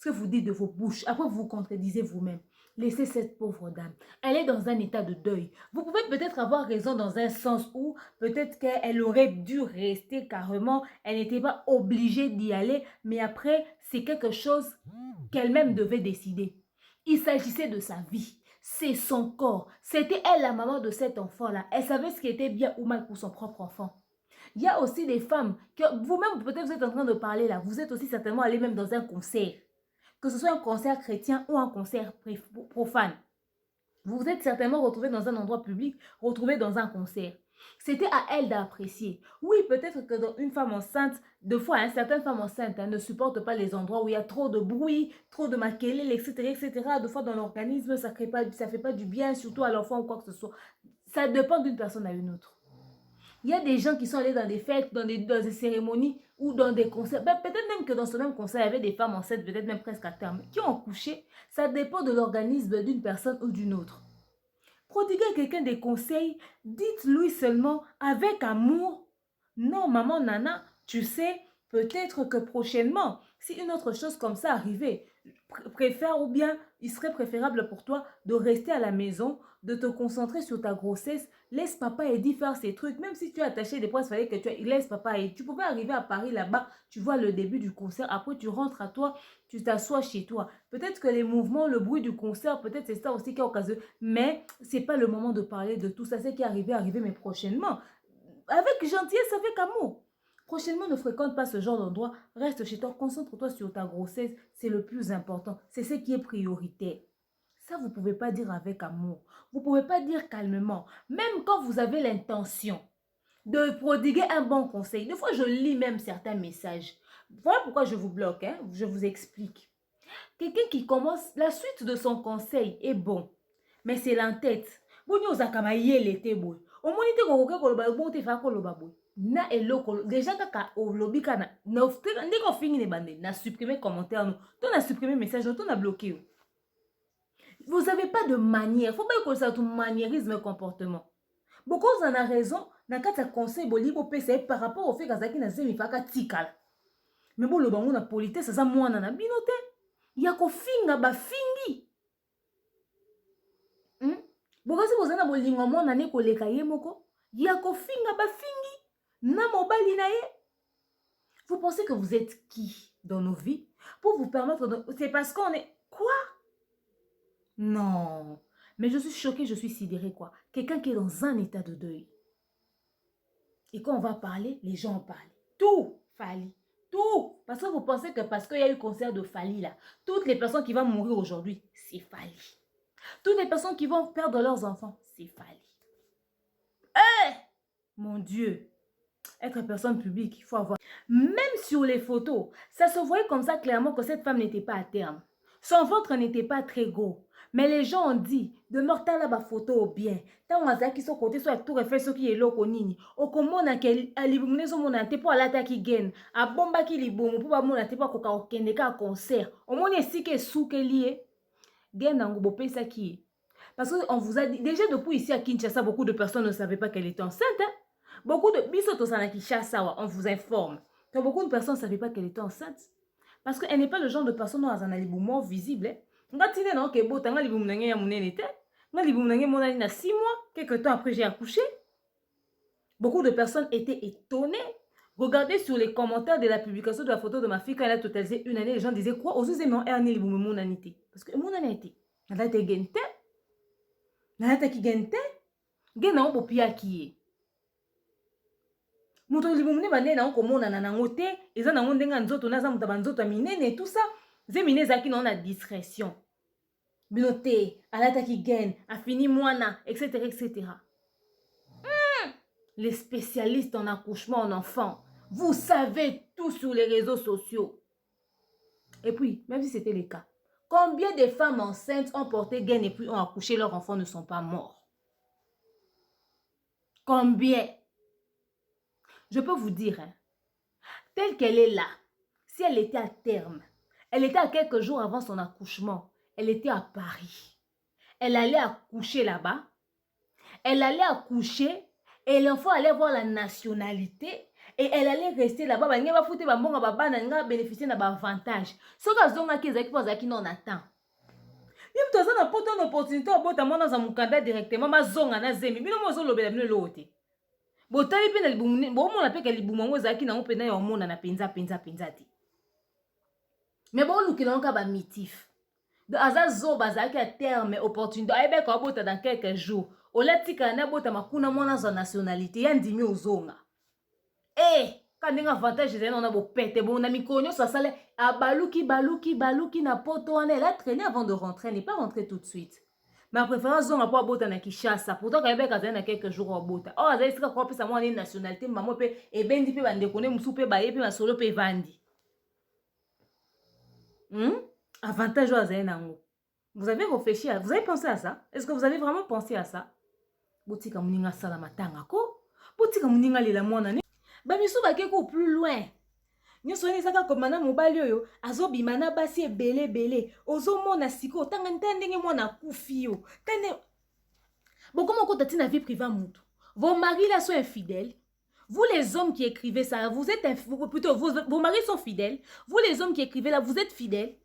que vous dites de vos bouches, après vous vous contredisez vous-même. Laissez cette pauvre dame. Elle est dans un état de deuil. Vous pouvez peut-être avoir raison dans un sens où peut-être qu'elle aurait dû rester carrément. Elle n'était pas obligée d'y aller. Mais après, c'est quelque chose qu'elle-même devait décider. Il s'agissait de sa vie. C'est son corps. C'était elle la maman de cet enfant-là. Elle savait ce qui était bien ou mal pour son propre enfant. Il y a aussi des femmes que vous-même, peut-être vous êtes en train de parler là, vous êtes aussi certainement allé même dans un concert. Que ce soit un concert chrétien ou un concert profane. Vous vous êtes certainement retrouvé dans un endroit public, retrouvé dans un concert. C'était à elle d'apprécier. Oui, peut-être que dans une femme enceinte, deux fois, certaines femmes enceintes ne supportent pas les endroits où il y a trop de bruit, trop de maquillage, etc., etc. Deux fois dans l'organisme, ça ne fait pas du bien, surtout à l'enfant ou quoi que ce soit. Ça dépend d'une personne à une autre. Il y a des gens qui sont allés dans des fêtes, dans des cérémonies ou dans des concerts. Ben, peut-être même que dans ce même concert, il y avait des femmes enceintes, peut-être même presque à terme, qui ont couché. Ça dépend de l'organisme d'une personne ou d'une autre. Prodiguez à quelqu'un des conseils, dites-lui seulement avec amour. Non, maman, nana, tu sais, peut-être que prochainement, si une autre chose comme ça arrivait, préfère ou bien il serait préférable pour toi de rester à la maison, de te concentrer sur ta grossesse. Laisse papa Eddie faire ses trucs. Même si tu es attaché des poids, il fallait que tu laisses papa Eddie. Tu pouvais arriver à Paris là-bas, tu vois le début du concert. Après, tu rentres à toi, tu t'assois chez toi. Peut-être que les mouvements, le bruit du concert, peut-être c'est ça aussi qui est occasionneux. Mais ce n'est pas le moment de parler de tout ça. C'est qui est arrivé, mais prochainement. Avec gentillesse, avec amour. Prochainement, ne fréquente pas ce genre d'endroit. Reste chez toi, concentre-toi sur ta grossesse. C'est le plus important. C'est ce qui est prioritaire. Ça, vous ne pouvez pas dire avec amour. Vous ne pouvez pas dire calmement. Même quand vous avez l'intention de prodiguer un bon conseil. Des fois, je lis même certains messages. Voilà pourquoi je vous bloque. Je vous explique. Quelqu'un qui commence, la suite de son conseil est bon. Mais c'est l'entête. Vous n'osez pas l'été boy. Au moins, il y na eloko déjà kaka olobi kana na ndeko fingi ne bande na supprimer commentaire nous to na supprimer message to na bloquer. Vous n'avez pas de manière, faut pas que ça tout maniérisme comportement. Beaucoup en a raison na kata conseil bolibo pesa par rapport au fait kazaki na zemi faka tikala. Mais bon le bango na politesse ça mwana na binote ya ko finga ba fingi. Bokasi bozana bolingo mwana ne koleka ye moko ya ko finga ba fingi. Vous pensez que vous êtes qui dans nos vies pour vous permettre de... C'est parce qu'on est... Quoi? Non. Mais je suis choquée, je suis sidérée, quoi. Quelqu'un qui est dans un état de deuil. Et quand on va parler, les gens en parlent. Tout Fally. Tout. Parce que vous pensez que parce qu'il y a eu le concert de Fali là, toutes les personnes qui vont mourir aujourd'hui, c'est Fali. Toutes les personnes qui vont perdre leurs enfants, c'est Fali. Mon Dieu. Être personne publique, il faut avoir... Même sur les photos, ça se voyait comme ça clairement que cette femme n'était pas à terme. Son ventre n'était pas très gros. Mais les gens ont dit, demeure ta là photo bien. Tant on a qui sont côté soit tout refait ce qui est là konini. Au komona ke alibumune so mona te pour la qui gagne. A bomba qui libumu pour ba mona te pour koka okende ka concert. Au mona si ke sou ke lié. Gagne nango bo pesa qui. Parce qu'on vous a dit déjà depuis ici à Kinshasa beaucoup de personnes ne savaient pas qu'elle était enceinte. Hein? Beaucoup de on vous informe que beaucoup de personnes ne savaient pas qu'elle était enceinte. Parce qu'elle n'est pas le genre de personne dans un aliboument visible. Quelques temps après, j'ai accouché. Beaucoup de personnes étaient étonnées. Regardez sur les commentaires de la publication de la photo de ma fille quand elle a totalisé une année. Les gens disaient quoi? Parce que mon année. Elle a été gente. Elle a été gente. Elle a été muto libumune bande na komona na nango te eza nango ndenga nzoto naza muta banzoto minene tout ça zemine zaki na discrétion binote alata ki gain a fini mwana etc. Les spécialistes en accouchement en enfant, vous savez tout sur les réseaux sociaux. Et puis même si c'était le cas, combien de femmes enceintes ont porté gain et puis ont accouché, leurs enfants ne sont pas morts? Combien? Je peux vous dire, hein, telle qu'elle est là, si elle était à terme, elle était à quelques jours avant son accouchement, elle était à Paris. Elle allait accoucher là-bas. Elle allait accoucher et l'enfant allait voir la nationalité et elle allait rester là-bas. Elle allait bénéficier d'un avantage. Ce que vous avez dit, on attend. Si vous avez une opportunité, vous avez directement botali pe na libumu bomona pe ka libumu ngo zaki na opena ya omona na penza ti mais bon lukila nka ba mitif de azazo bazaki à terme opportunité ayebe ka bota dans quelques jours olatika na bota makuna mwana za nationalité ya ndimi ozonga quand un avantage c'est on a beau péter bon na mikonyo ça sale baluki na poto wana elle a traîné avant de rentrer, elle n'est pas rentrée tout de suite. Ma préférence zonga po abota na Kinshasa. Pourtant quand il y a quelques jours abota. Oh azali sika kwa pesa mwana nationalité maman pe ebendi pe bande kone musu pe baye pe masolo pe vandi. Avantage azali nango. Vous avez réfléchi vous avez pensé à ça? Est-ce que vous avez vraiment pensé à ça? Botika muninga sala matanga ko. Botika muninga lela mwana ne. Ba misu ba keko plus loin. Nyonso ni saka komana mobali oyo azobima na basi ebele ozomona siko tanga ntendenge mwana kufi yo tande comment on na vie privée mutu vos maris là sont infidèles. Vous les hommes qui écrivez ça vous êtes plutôt vos maris sont fidèles. Vous les hommes qui écrivez là vous êtes fidèles.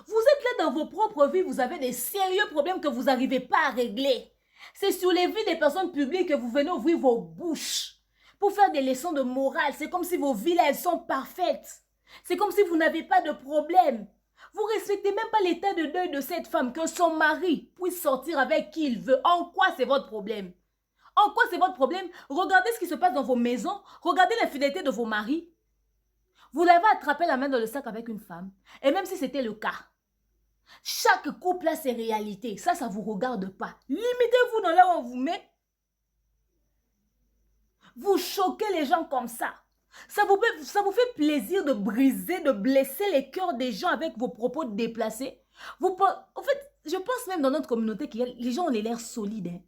Vous êtes là dans vos propres vies, vous avez des sérieux problèmes que vous n'arrivez pas à régler. C'est sur les vies des personnes publiques que vous venez ouvrir vos bouches pour faire des leçons de morale. C'est comme si vos vies là, elles sont parfaites. C'est comme si vous n'avez pas de problème. Vous respectez même pas l'état de deuil de cette femme, que son mari puisse sortir avec qui il veut. En quoi c'est votre problème? En quoi c'est votre problème? Regardez ce qui se passe dans vos maisons. Regardez l'infidélité de vos maris. Vous l'avez attrapé la main dans le sac avec une femme. Et même si c'était le cas, chaque couple a ses réalités. Ça ne vous regarde pas. Limitez-vous dans là où on vous met. Vous choquez les gens comme ça. Ça vous fait plaisir de briser, de blesser les cœurs des gens avec vos propos déplacés. En fait, je pense même dans notre communauté que les gens ont l'air solides. Hein.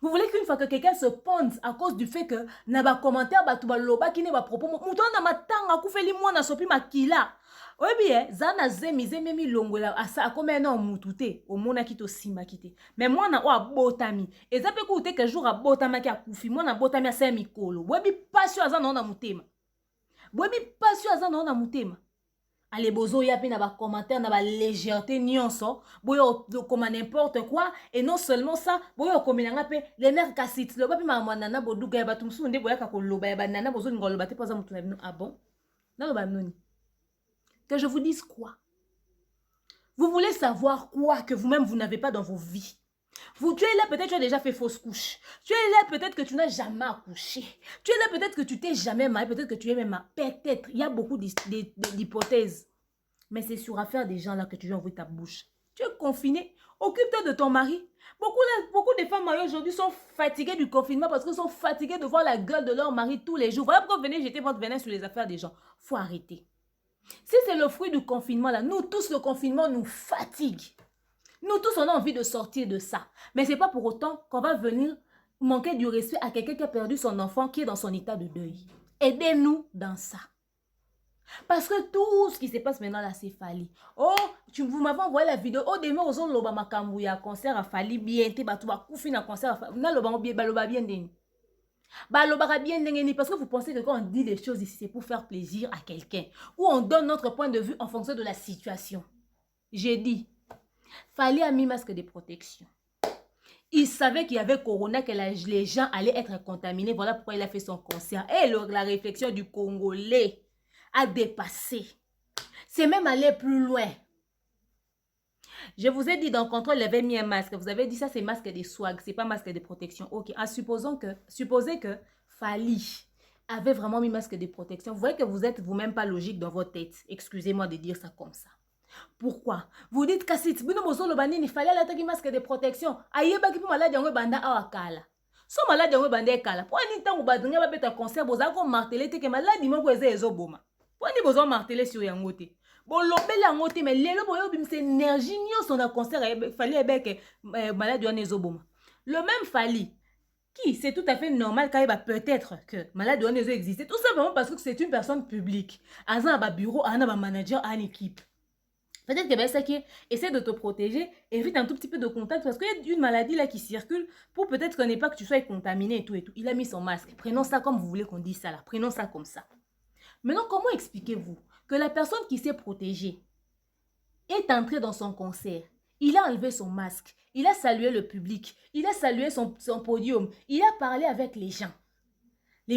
Vous voulez qu'une fois que quelqu'un se ponde à cause du fait que n'a pas commentaire loba qui n'est pas propos mouton na matanga kufeli mwana sopi makila. Oui bien, zana zemi longola asa comme non mutute au mona kito simba kite. Mais moi na wa botami. Et ça peut coûter que jour à botama ki akufi moi na botami a 5 mikolo. Webi passion azana na mutema. Webi passion azana na mutema. Allez bozo ya pe na ba commentaire na ba légèreté nyonso boyo comme n'importe quoi et non seulement ça boyo comme na pe les nerfs cassite le ba pe ma nana boduga ya batumsu nde boya ka koloba ya banana bozo ngolo ba te poza mutu na bino ah bon na ba noni que je vous dise quoi? Vous voulez savoir quoi que vous-même vous n'avez pas dans vos vies? Tu es là, peut-être tu as déjà fait fausse couche. Tu es là, peut-être que tu n'as jamais accouché. Tu es là, peut-être que tu t'es jamais marié, peut-être que tu es même marié. Peut-être, il y a beaucoup d'hypothèses. Mais c'est sur affaire des gens là que tu veux ouvrir ta bouche. Tu es confiné. Occupe-toi de ton mari. Beaucoup de femmes mariées aujourd'hui sont fatiguées du confinement parce qu'elles sont fatiguées de voir la gueule de leur mari tous les jours. Voilà pourquoi venez jeter votre venin sur les affaires des gens. Faut arrêter. Si c'est le fruit du confinement là, nous tous, le confinement nous fatigue. Nous tous, on a envie de sortir de ça. Mais ce n'est pas pour autant qu'on va venir manquer du respect à quelqu'un qui a perdu son enfant, qui est dans son état de deuil. Aidez-nous dans ça. Parce que tout ce qui se passe maintenant là, c'est Fally. Oh, vous m'avez envoyé la vidéo. Oh, demain, aux autres, loba makambu ya concert à Fally bien. Te batu ba koufi na concert à Fally. Na loba bien, baloba bien deni. Baloba bien deni. Parce que vous pensez que quand on dit les choses ici, c'est pour faire plaisir à quelqu'un. Ou on donne notre point de vue en fonction de la situation. J'ai dit. Fally a mis masque de protection. Il savait qu'il y avait Corona, que les gens allaient être contaminés. Voilà pourquoi il a fait son concert. Et la réflexion du Congolais a dépassé. C'est même aller plus loin. Je vous ai dit dans le contrôle, il avait mis un masque. Vous avez dit ça, c'est masque de swag. C'est pas masque de protection. Ok. Supposez que Fally avait vraiment mis masque de protection. Vous voyez que vous êtes vous-même pas logique dans votre tête. Excusez-moi de dire ça comme ça. Pourquoi? Vous dites que si il fallait l'attaquer masque de protection. Ayeba qui peut malade yango banda awakala. So malade yango banda ekala. Pour un temps où badunga va beta concert boza ko marteler te que malade moko ezoboma. Pour ni bozo marteler sur yango te. Bon lobele yango te mais lelo boyo bimse énergie nyoso na concert fallait ebeke malade yango ezoboma. Le même Fally qui c'est tout à fait normal quand il va peut-être que malade yango existe tout simplement parce que c'est une personne publique. Azan ba bureau, ana ba manager, ana équipe. Peut-être que ça qui essaie de te protéger, évite un tout petit peu de contact parce qu'il y a une maladie là qui circule pour peut-être qu'on n'ait pas que tu sois contaminé et tout et tout. Il a mis son masque. Prenons ça comme vous voulez qu'on dise ça là. Prenons ça comme ça. Maintenant, comment expliquez-vous que la personne qui s'est protégée est entrée dans son concert? Il a enlevé son masque. Il a salué le public. Il a salué son podium. Il a parlé avec les gens.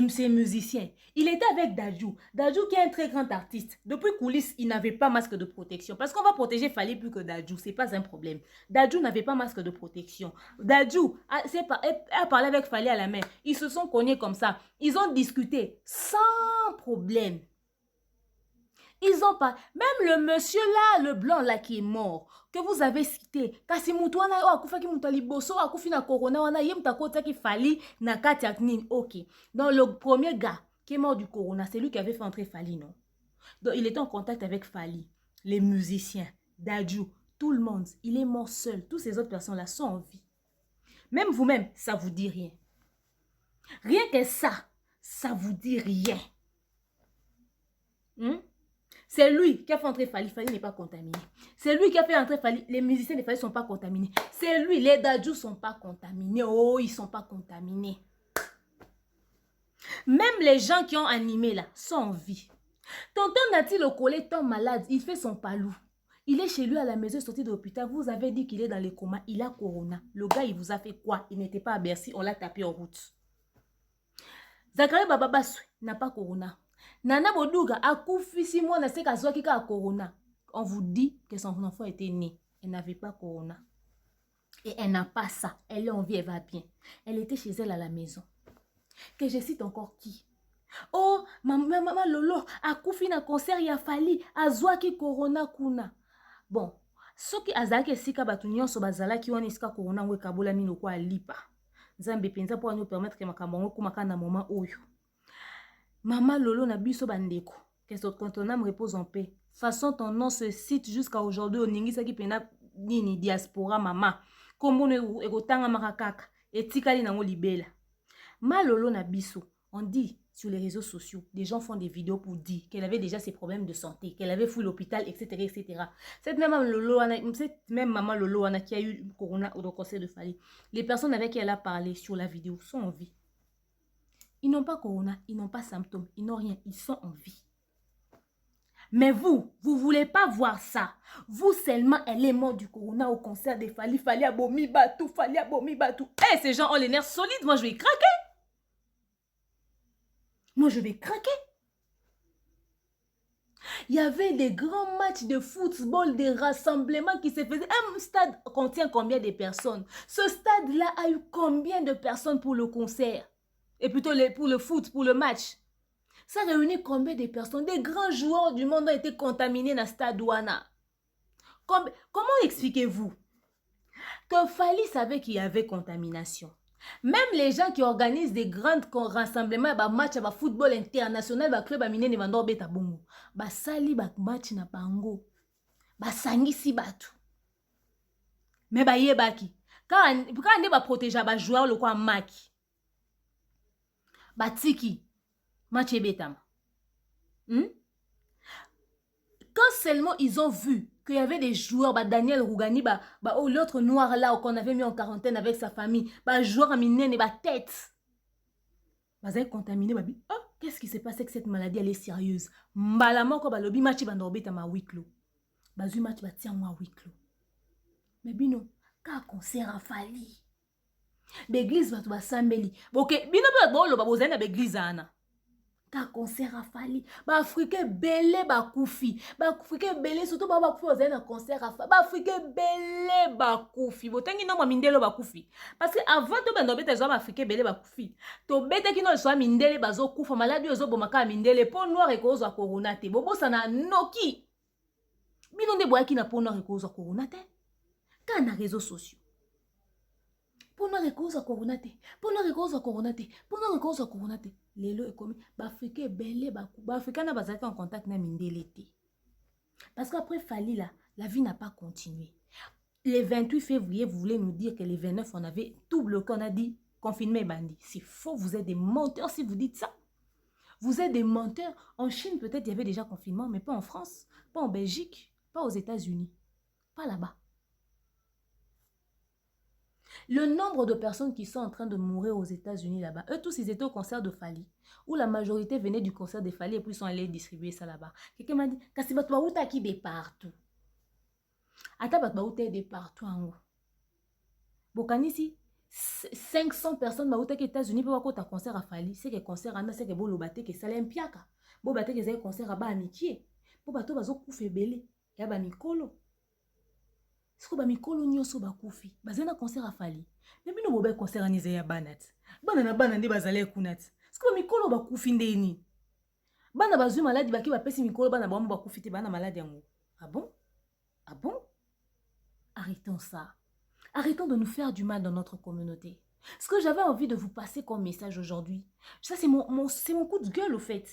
Ses musiciens. Il était avec Dadju. Dadju qui est un très grand artiste. Depuis coulisses, il n'avait pas masque de protection. Parce qu'on va protéger Fally plus que Dadju. Ce n'est pas un problème. Dadju n'avait pas masque de protection. Dadju a parlé avec Fally à la main. Ils se sont cognés comme ça. Ils ont discuté sans problème. Ils ont pas. Même le monsieur là, le blanc là qui est mort, que vous avez cité, kasi mutu wana o akufa ki mutu liboso akufi na corona wana yem takota ki Fally na kati aknin. OK. Donc le premier gars qui est mort du corona, c'est lui qui avait fait entrer Fally, non? Donc il était en contact avec Fally, les musiciens, Dadju, tout le monde. Il est mort seul. Toutes ces autres personnes là sont en vie. Même vous-même, ça vous dit rien. Rien que ça vous dit rien. C'est lui qui a fait entrer Fally. Fally n'est pas contaminé. C'est lui qui a fait entrer Fally. Les musiciens de Fally ne sont pas contaminés. C'est lui. Les Dadju ne sont pas contaminés. Oh, ils ne sont pas contaminés. Même les gens qui ont animé là sont en vie. Tonton Nati le collé tant malade. Il fait son palou. Il est chez lui à la maison, sorti de l'hôpital. Vous avez dit qu'il est dans les comas. Il a corona. Le gars, il vous a fait quoi? Il n'était pas à Bercy. On l'a tapé en route. Zachary Bababaswe n'a pas corona. Nana Boduga a koufi 6 mois, a corona. On vous dit que son enfant était né. Elle n'avait pas corona. Et elle n'a pas ça. Elle est en vie, elle va bien. Elle était chez elle à la maison. Que je cite encore qui? Oh, maman Lolo, a koufi na concert, il a Fally, a Zwaki corona kuna. Bon, ce qui a zaki sika batunyon so bazala ki wana iska corona ngwe kabola mino kwa lipa. Nzambe penza pour nous permettre que makambo kumaka na moment oyo. Maman Lolo na biso bandeko. Que ton âme repose en paix. Façon ton nom se cite jusqu'à aujourd'hui au Ningisa qui pena nini diaspora mama. Kombo ne ekotanga makakaka. Etikali nango libela. Ma Lolo na biso. On dit sur les réseaux sociaux, des gens font des vidéos pour dire qu'elle avait déjà ses problèmes de santé, qu'elle avait fui l'hôpital, etc., etc. Cette même maman Lolo qui a eu corona au concert de Fally, les personnes avec qui elle a parlé sur la vidéo sont en vie. Ils n'ont pas corona, ils n'ont pas symptômes, ils n'ont rien, ils sont en vie. Mais vous ne voulez pas voir ça. Vous seulement, elle est morte du corona au concert de Fally, Fally a bomi batou, Fally a bomi batou. Eh, ces gens ont les nerfs solides, moi je vais craquer. Moi je vais craquer. Il y avait des grands matchs de football, des rassemblements qui se faisaient. Un stade contient combien de personnes? Ce stade-là a eu combien de personnes pour le concert? Et plutôt pour le foot, pour le match. Ça réunit combien de personnes? Des grands joueurs du monde ont été contaminés dans le stade Douana. Comment expliquez-vous que Fally savait qu'il y avait contamination? Même les gens qui organisent des grands rassemblements, bah match, bah football international, bah club amine ne vando beta bongo, bah sali bah match na bango, bah sangisi batu. Mais bah yebaki, quand on va protéger bah joueur le quoi maki, bah tiki, match betama. Quand seulement ils ont vu qu'il y avait des joueurs, bah Daniel Rougani, l'autre noir là qu'on avait mis en quarantaine avec sa famille, bah joueur à minene, bah tête. Bah ils ont contaminé, bah oh, qu'est-ce qui s'est passé que cette maladie elle est sérieuse? Mbalama ko bah lobi match bah ndorbe ta ma huis clos. Bah zu match bah tiens moi huis clos. Mais bino, ka concert a Fally. L'église va tout sambeli. OK, bino ba bolo ba bozana l'église ana. Ka concert a Fally. Ba africain belé ba koufi. Ba africain belé surtout ba koufi ozana concert a Fally. Ba africain belé ba koufi. Botangi no mindelo ba koufi. Parce que avant to bando beta zo ba africain belé ba koufi. To beta ki no so mindele ba zo koufa maladi zo bomaka mindele po noir e ko zo corona te. Bobo sana noki. Bino nde boya ki na po noir e ko zo corona te. Ka na réseaux sociaux. Po noir e ko zo corona te. Po noir e ko zo corona te. Po noir e ko zo corona te. Lelo est comme Africain belé Africain n'a pas été en contact na mindele te. Parce qu'après Fally là, la vie n'a pas continué. Le 28 février, vous voulez nous dire que les 29 on avait tout bloqué, on a dit confinement bandit. C'est faux, vous êtes des menteurs si vous dites ça. Vous êtes des menteurs. En Chine peut-être il y avait déjà confinement, mais pas en France, pas en Belgique, pas aux États-Unis, pas là-bas. Le nombre de personnes qui sont en train de mourir aux États-Unis là-bas, eux tous ils étaient au concert de Fally, où la majorité venait du concert de Fally et puis ils sont allés distribuer ça là-bas. Quelqu'un m'a dit, kasi batwa uta qui de partout. Ata batwa uta de partout en haut. Bokani si 500 personnes bauta qui États-Unis pour avoir un concert à Fally, c'est que concert anda c'est que bo lobate que sala mpiaka. Bo bate que c'est concert à ba amitié. Bo bato bazo kufe belé, ya ba mikolo. Siko ba mikolo nyoso ba kufi. Bazena concert a Fally. Mais bino bobe concert anize ya banat. Bana na bana ndi bazale kunat. Siko ba mikolo ba kufi ndeni. Bana bazu maladi baki ba pesi mikolo bana ba ba kufi te bana maladi yango. Ah bon? Ah bon? Arrêtons ça. Arrêtons de nous faire du mal dans notre communauté. Ce que j'avais envie de vous passer comme message aujourd'hui, ça c'est mon coup de gueule au fait.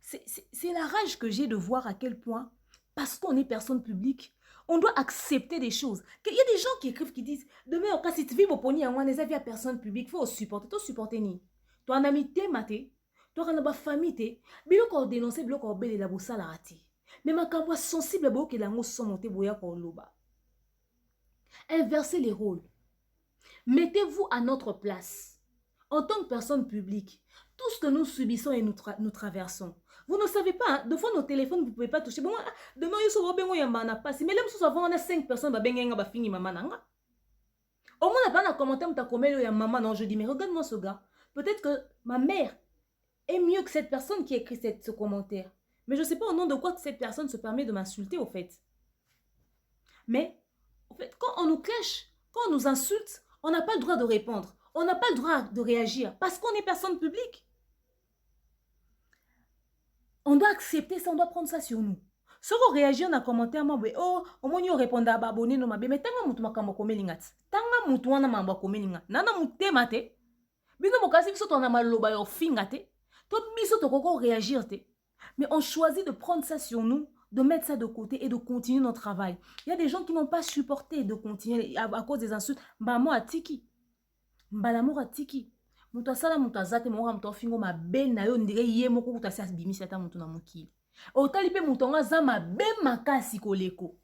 C'est la rage que j'ai de voir à quel point, parce qu'on est personne publique, on doit accepter des choses. Il y a des gens qui écrivent, qui disent, demain, si tu vis au pony, on les avis à personne publique, il faut supporter. Tu supporter ni. Tu as un ami, tu maté. Tu as une famille, tu bilo ko dénoncer, bilo ko belé la bossa la raté. Mais ma cambo sensible bo que la mot sont monté boya ko loba. Inversez les rôles. Mettez-vous à notre place. En tant que personne publique, tout ce que nous subissons et nous traversons, vous ne savez pas, hein? De fois nos téléphones, vous ne pouvez pas toucher. Bon, demain, il y a pas. Mais là, on a 5 personnes, fini maman. Au moins, on n'a pas un commentaire, on t'a commis le maman. Non, je dis, mais regarde-moi ce gars. Peut-être que ma mère est mieux que cette personne qui a écrit ce commentaire. Mais je ne sais pas au nom de quoi que cette personne se permet de m'insulter, au fait. Mais, au fait, quand on nous clash, quand on nous insulte, on n'a pas le droit de répondre. On n'a pas le droit de réagir parce qu'on est personne publique. On doit accepter ça, on doit prendre ça sur nous. Si on réagit, on a commenté à moi, oh, au moins on répond à abonner nos mabé, mais tanga mutu makamba komelingat. Tanga mutu wana mamba komelingat. Nana muté mate. Bino mokasi biso to na maloba yo fingate. To biso to koko réagir te. Mais on choisit de prendre ça sur nous, de mettre ça de côté et de continuer notre travail. Il y a des gens qui n'ont pas supporté de continuer à cause des insultes. Mbamo atiki. Mbalamour atiki. Mutu sala mutu azate mo mutu fingo mabe na yo ndire ye moko kutasi asbimisa ta mutu na mokili. Otali pe mutu nga za mabe makasi koleko.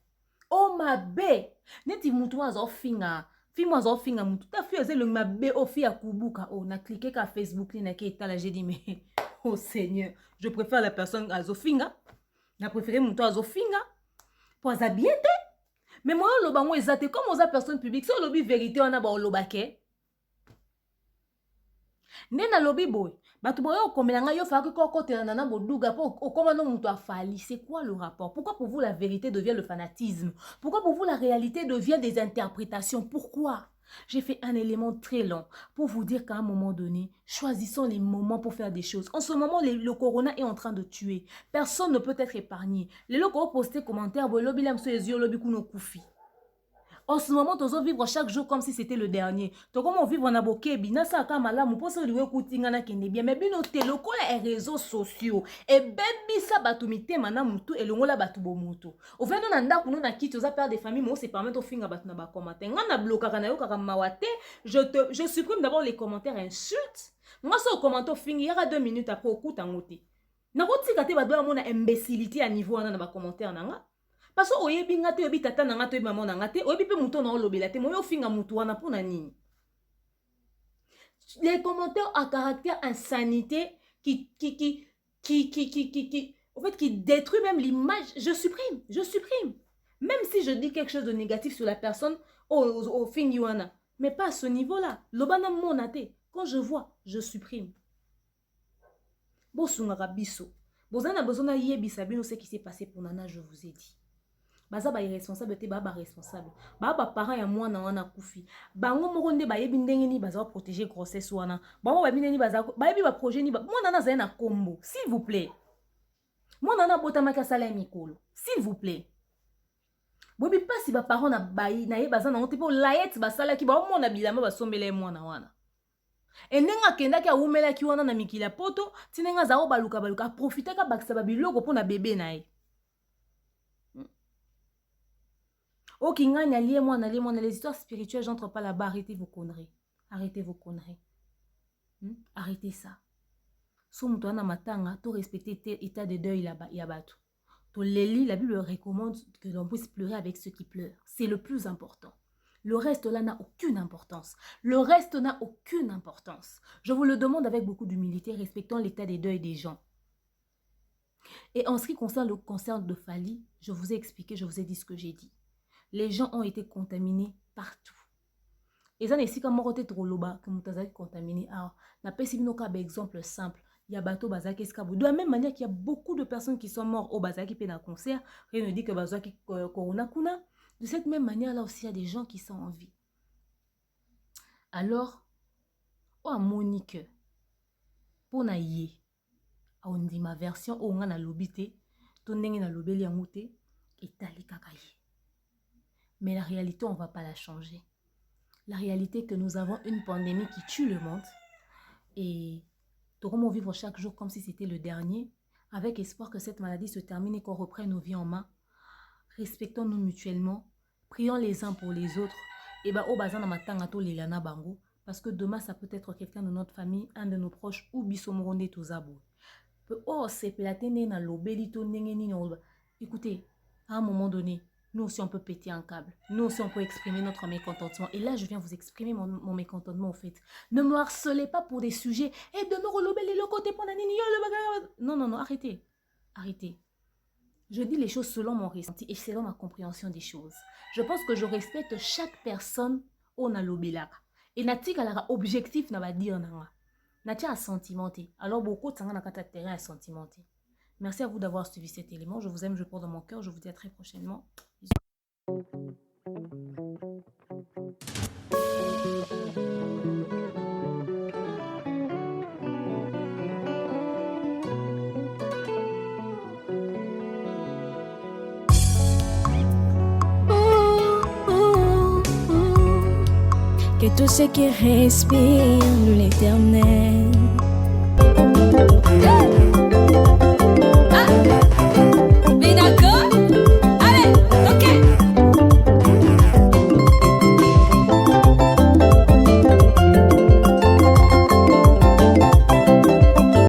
O mabe neti mutu azo finga. Fimo azo finga mutu ta fi aze le mabe o fi akubuka. Oh na cliquer ka Facebook ni na ke etala j'ai dit mais oh Seigneur, je préfère la personne azo finga. Na préféré mutu azo finga. Pour ça bien te. Mais moi lo bango ezate comme oza personne publique, so lobi vérité on a ba lobake. Nena lobi boy. Batu boy okomelanga yo faki kokotela nana boduga po okoma no mutu afali. C'est quoi le rapport? Pourquoi pour vous la vérité devient le fanatisme? Pourquoi pour vous la réalité devient des interprétations? Pourquoi? J'ai fait un élément très long pour vous dire qu'à un moment donné, choisissons les moments pour faire des choses. En ce moment, le corona est en train de tuer. Personne ne peut être épargné. Les locaux postent commentaires, en ce moment, tu vas vivre chaque jour comme si c'était le dernier. Tu vas vivre na bokebi, na sa kamala, mu poso liwe kutinga na kende bien. Mais bino te loko les réseaux sociaux. Et bebi sa batumite mana mutu et longola batu bo mutu. Au fait, nous nanda kuno na kiti, oza père des familles, moi c'est permettre au finga batu na ba commenter. Ngana bloka kana yo kaka mawate, je supprime d'abord les commentaires insultes. Moi ça au commentaire fingi, il y aura 2 minutes après au coup tangote. Na koti kate ba doa mona imbécilité à niveau na ba commentaire nanga. Parce que oyebi nga te oyebi tata nanga te oyebi maman nanga te oyebi pe muto na olobela te moyo finga mutu wana pona nini. Les commentaires à caractère insanité en fait qui détruit même l'image, je supprime. Même si je dis quelque chose de négatif sur la personne au fingi wana, mais pas à ce niveau-là. Lobana monate, quand je vois, je supprime. Bosungara biso. Bozana bozona yebisa bino ce qui s'est passé pour Nana, je vous ai dit. Baza ba irresponsable te ba responsable ba parents ya mwana wana kufi bango moko nde ba yebi ndenge ni baza protéger grossesse wana bango ba bindeni baza ba yebi ba projet ni ba mwana na za na kombo s'il vous plaît mwana na botama ka sala mikolo s'il vous plaît bobi pas si ba parents na bayi na ye baza na onte po layet ba sala ki ba mwana bilama ba sombele mwana wana enenga kenda ka umela ki wana na mikila poto tinenga za baluka profiter ka bakisa ba biloko pona bébé na ye. Ok, les histoires spirituelles, j'entre pas là-bas. Arrêtez vos conneries. Arrêtez ça. Si vous avez matanga, tu respectez l'état de deuil là-bas. La Bible recommande que l'on puisse pleurer avec ceux qui pleurent. C'est le plus important. Le reste là n'a aucune importance. Je vous le demande avec beaucoup d'humilité, respectant l'état des deuils des gens. Et en ce qui concerne le concert de Fally, je vous ai expliqué, je vous ai dit ce que j'ai dit. Les gens ont été contaminés partout. Et ça, c'est comme moi, trop loba que vous avez contaminé. Alors, n'a pas essayé de exemple simple. Il y a bateau bazaki escabou. De la même manière qu'il y a beaucoup de personnes qui sont mortes au bazaki pendant un concert, rien ne dit que bazaki corona kuna. De cette même manière, là aussi, il y a des gens qui sont en vie. Alors, oh Monique, pour na yé, on dit ma version, on a na lobité, ton n'engue na lobeli amoute, et tali kakaye. Mais la réalité, on ne va pas la changer. La réalité est que nous avons une pandémie qui tue le monde. Et nous devons vivre chaque jour comme si c'était le dernier, avec espoir que cette maladie se termine et qu'on reprenne nos vies en main. Respectons-nous mutuellement. Prions les uns pour les autres. Et bah, au bazan matanga to lelana bango. Parce que demain, ça peut être quelqu'un de notre famille, un de nos proches, ou bisomoronde tozabo. Oh, c'est pelatene na lobelito nengeni. Écoutez, à un moment donné, nous aussi, on peut péter un câble. Nous aussi, on peut exprimer notre mécontentement. Et là, je viens vous exprimer mon mécontentement, en fait. Ne me harcelez pas pour des sujets. Et de me relober les côté pour non, arrêtez. Je dis les choses selon mon ressenti et selon ma compréhension des choses. Je pense que je respecte chaque personne au nalobelaka. Et nati kalara objectif na ba dire nanga. Nati a sentimenté. Alors, beaucoup de gens na kata terrain à sentimenter. Merci à vous d'avoir suivi cet élément. Je vous aime, je porte dans mon cœur. Je vous dis à très prochainement. Que tout ce qui respire l'éternel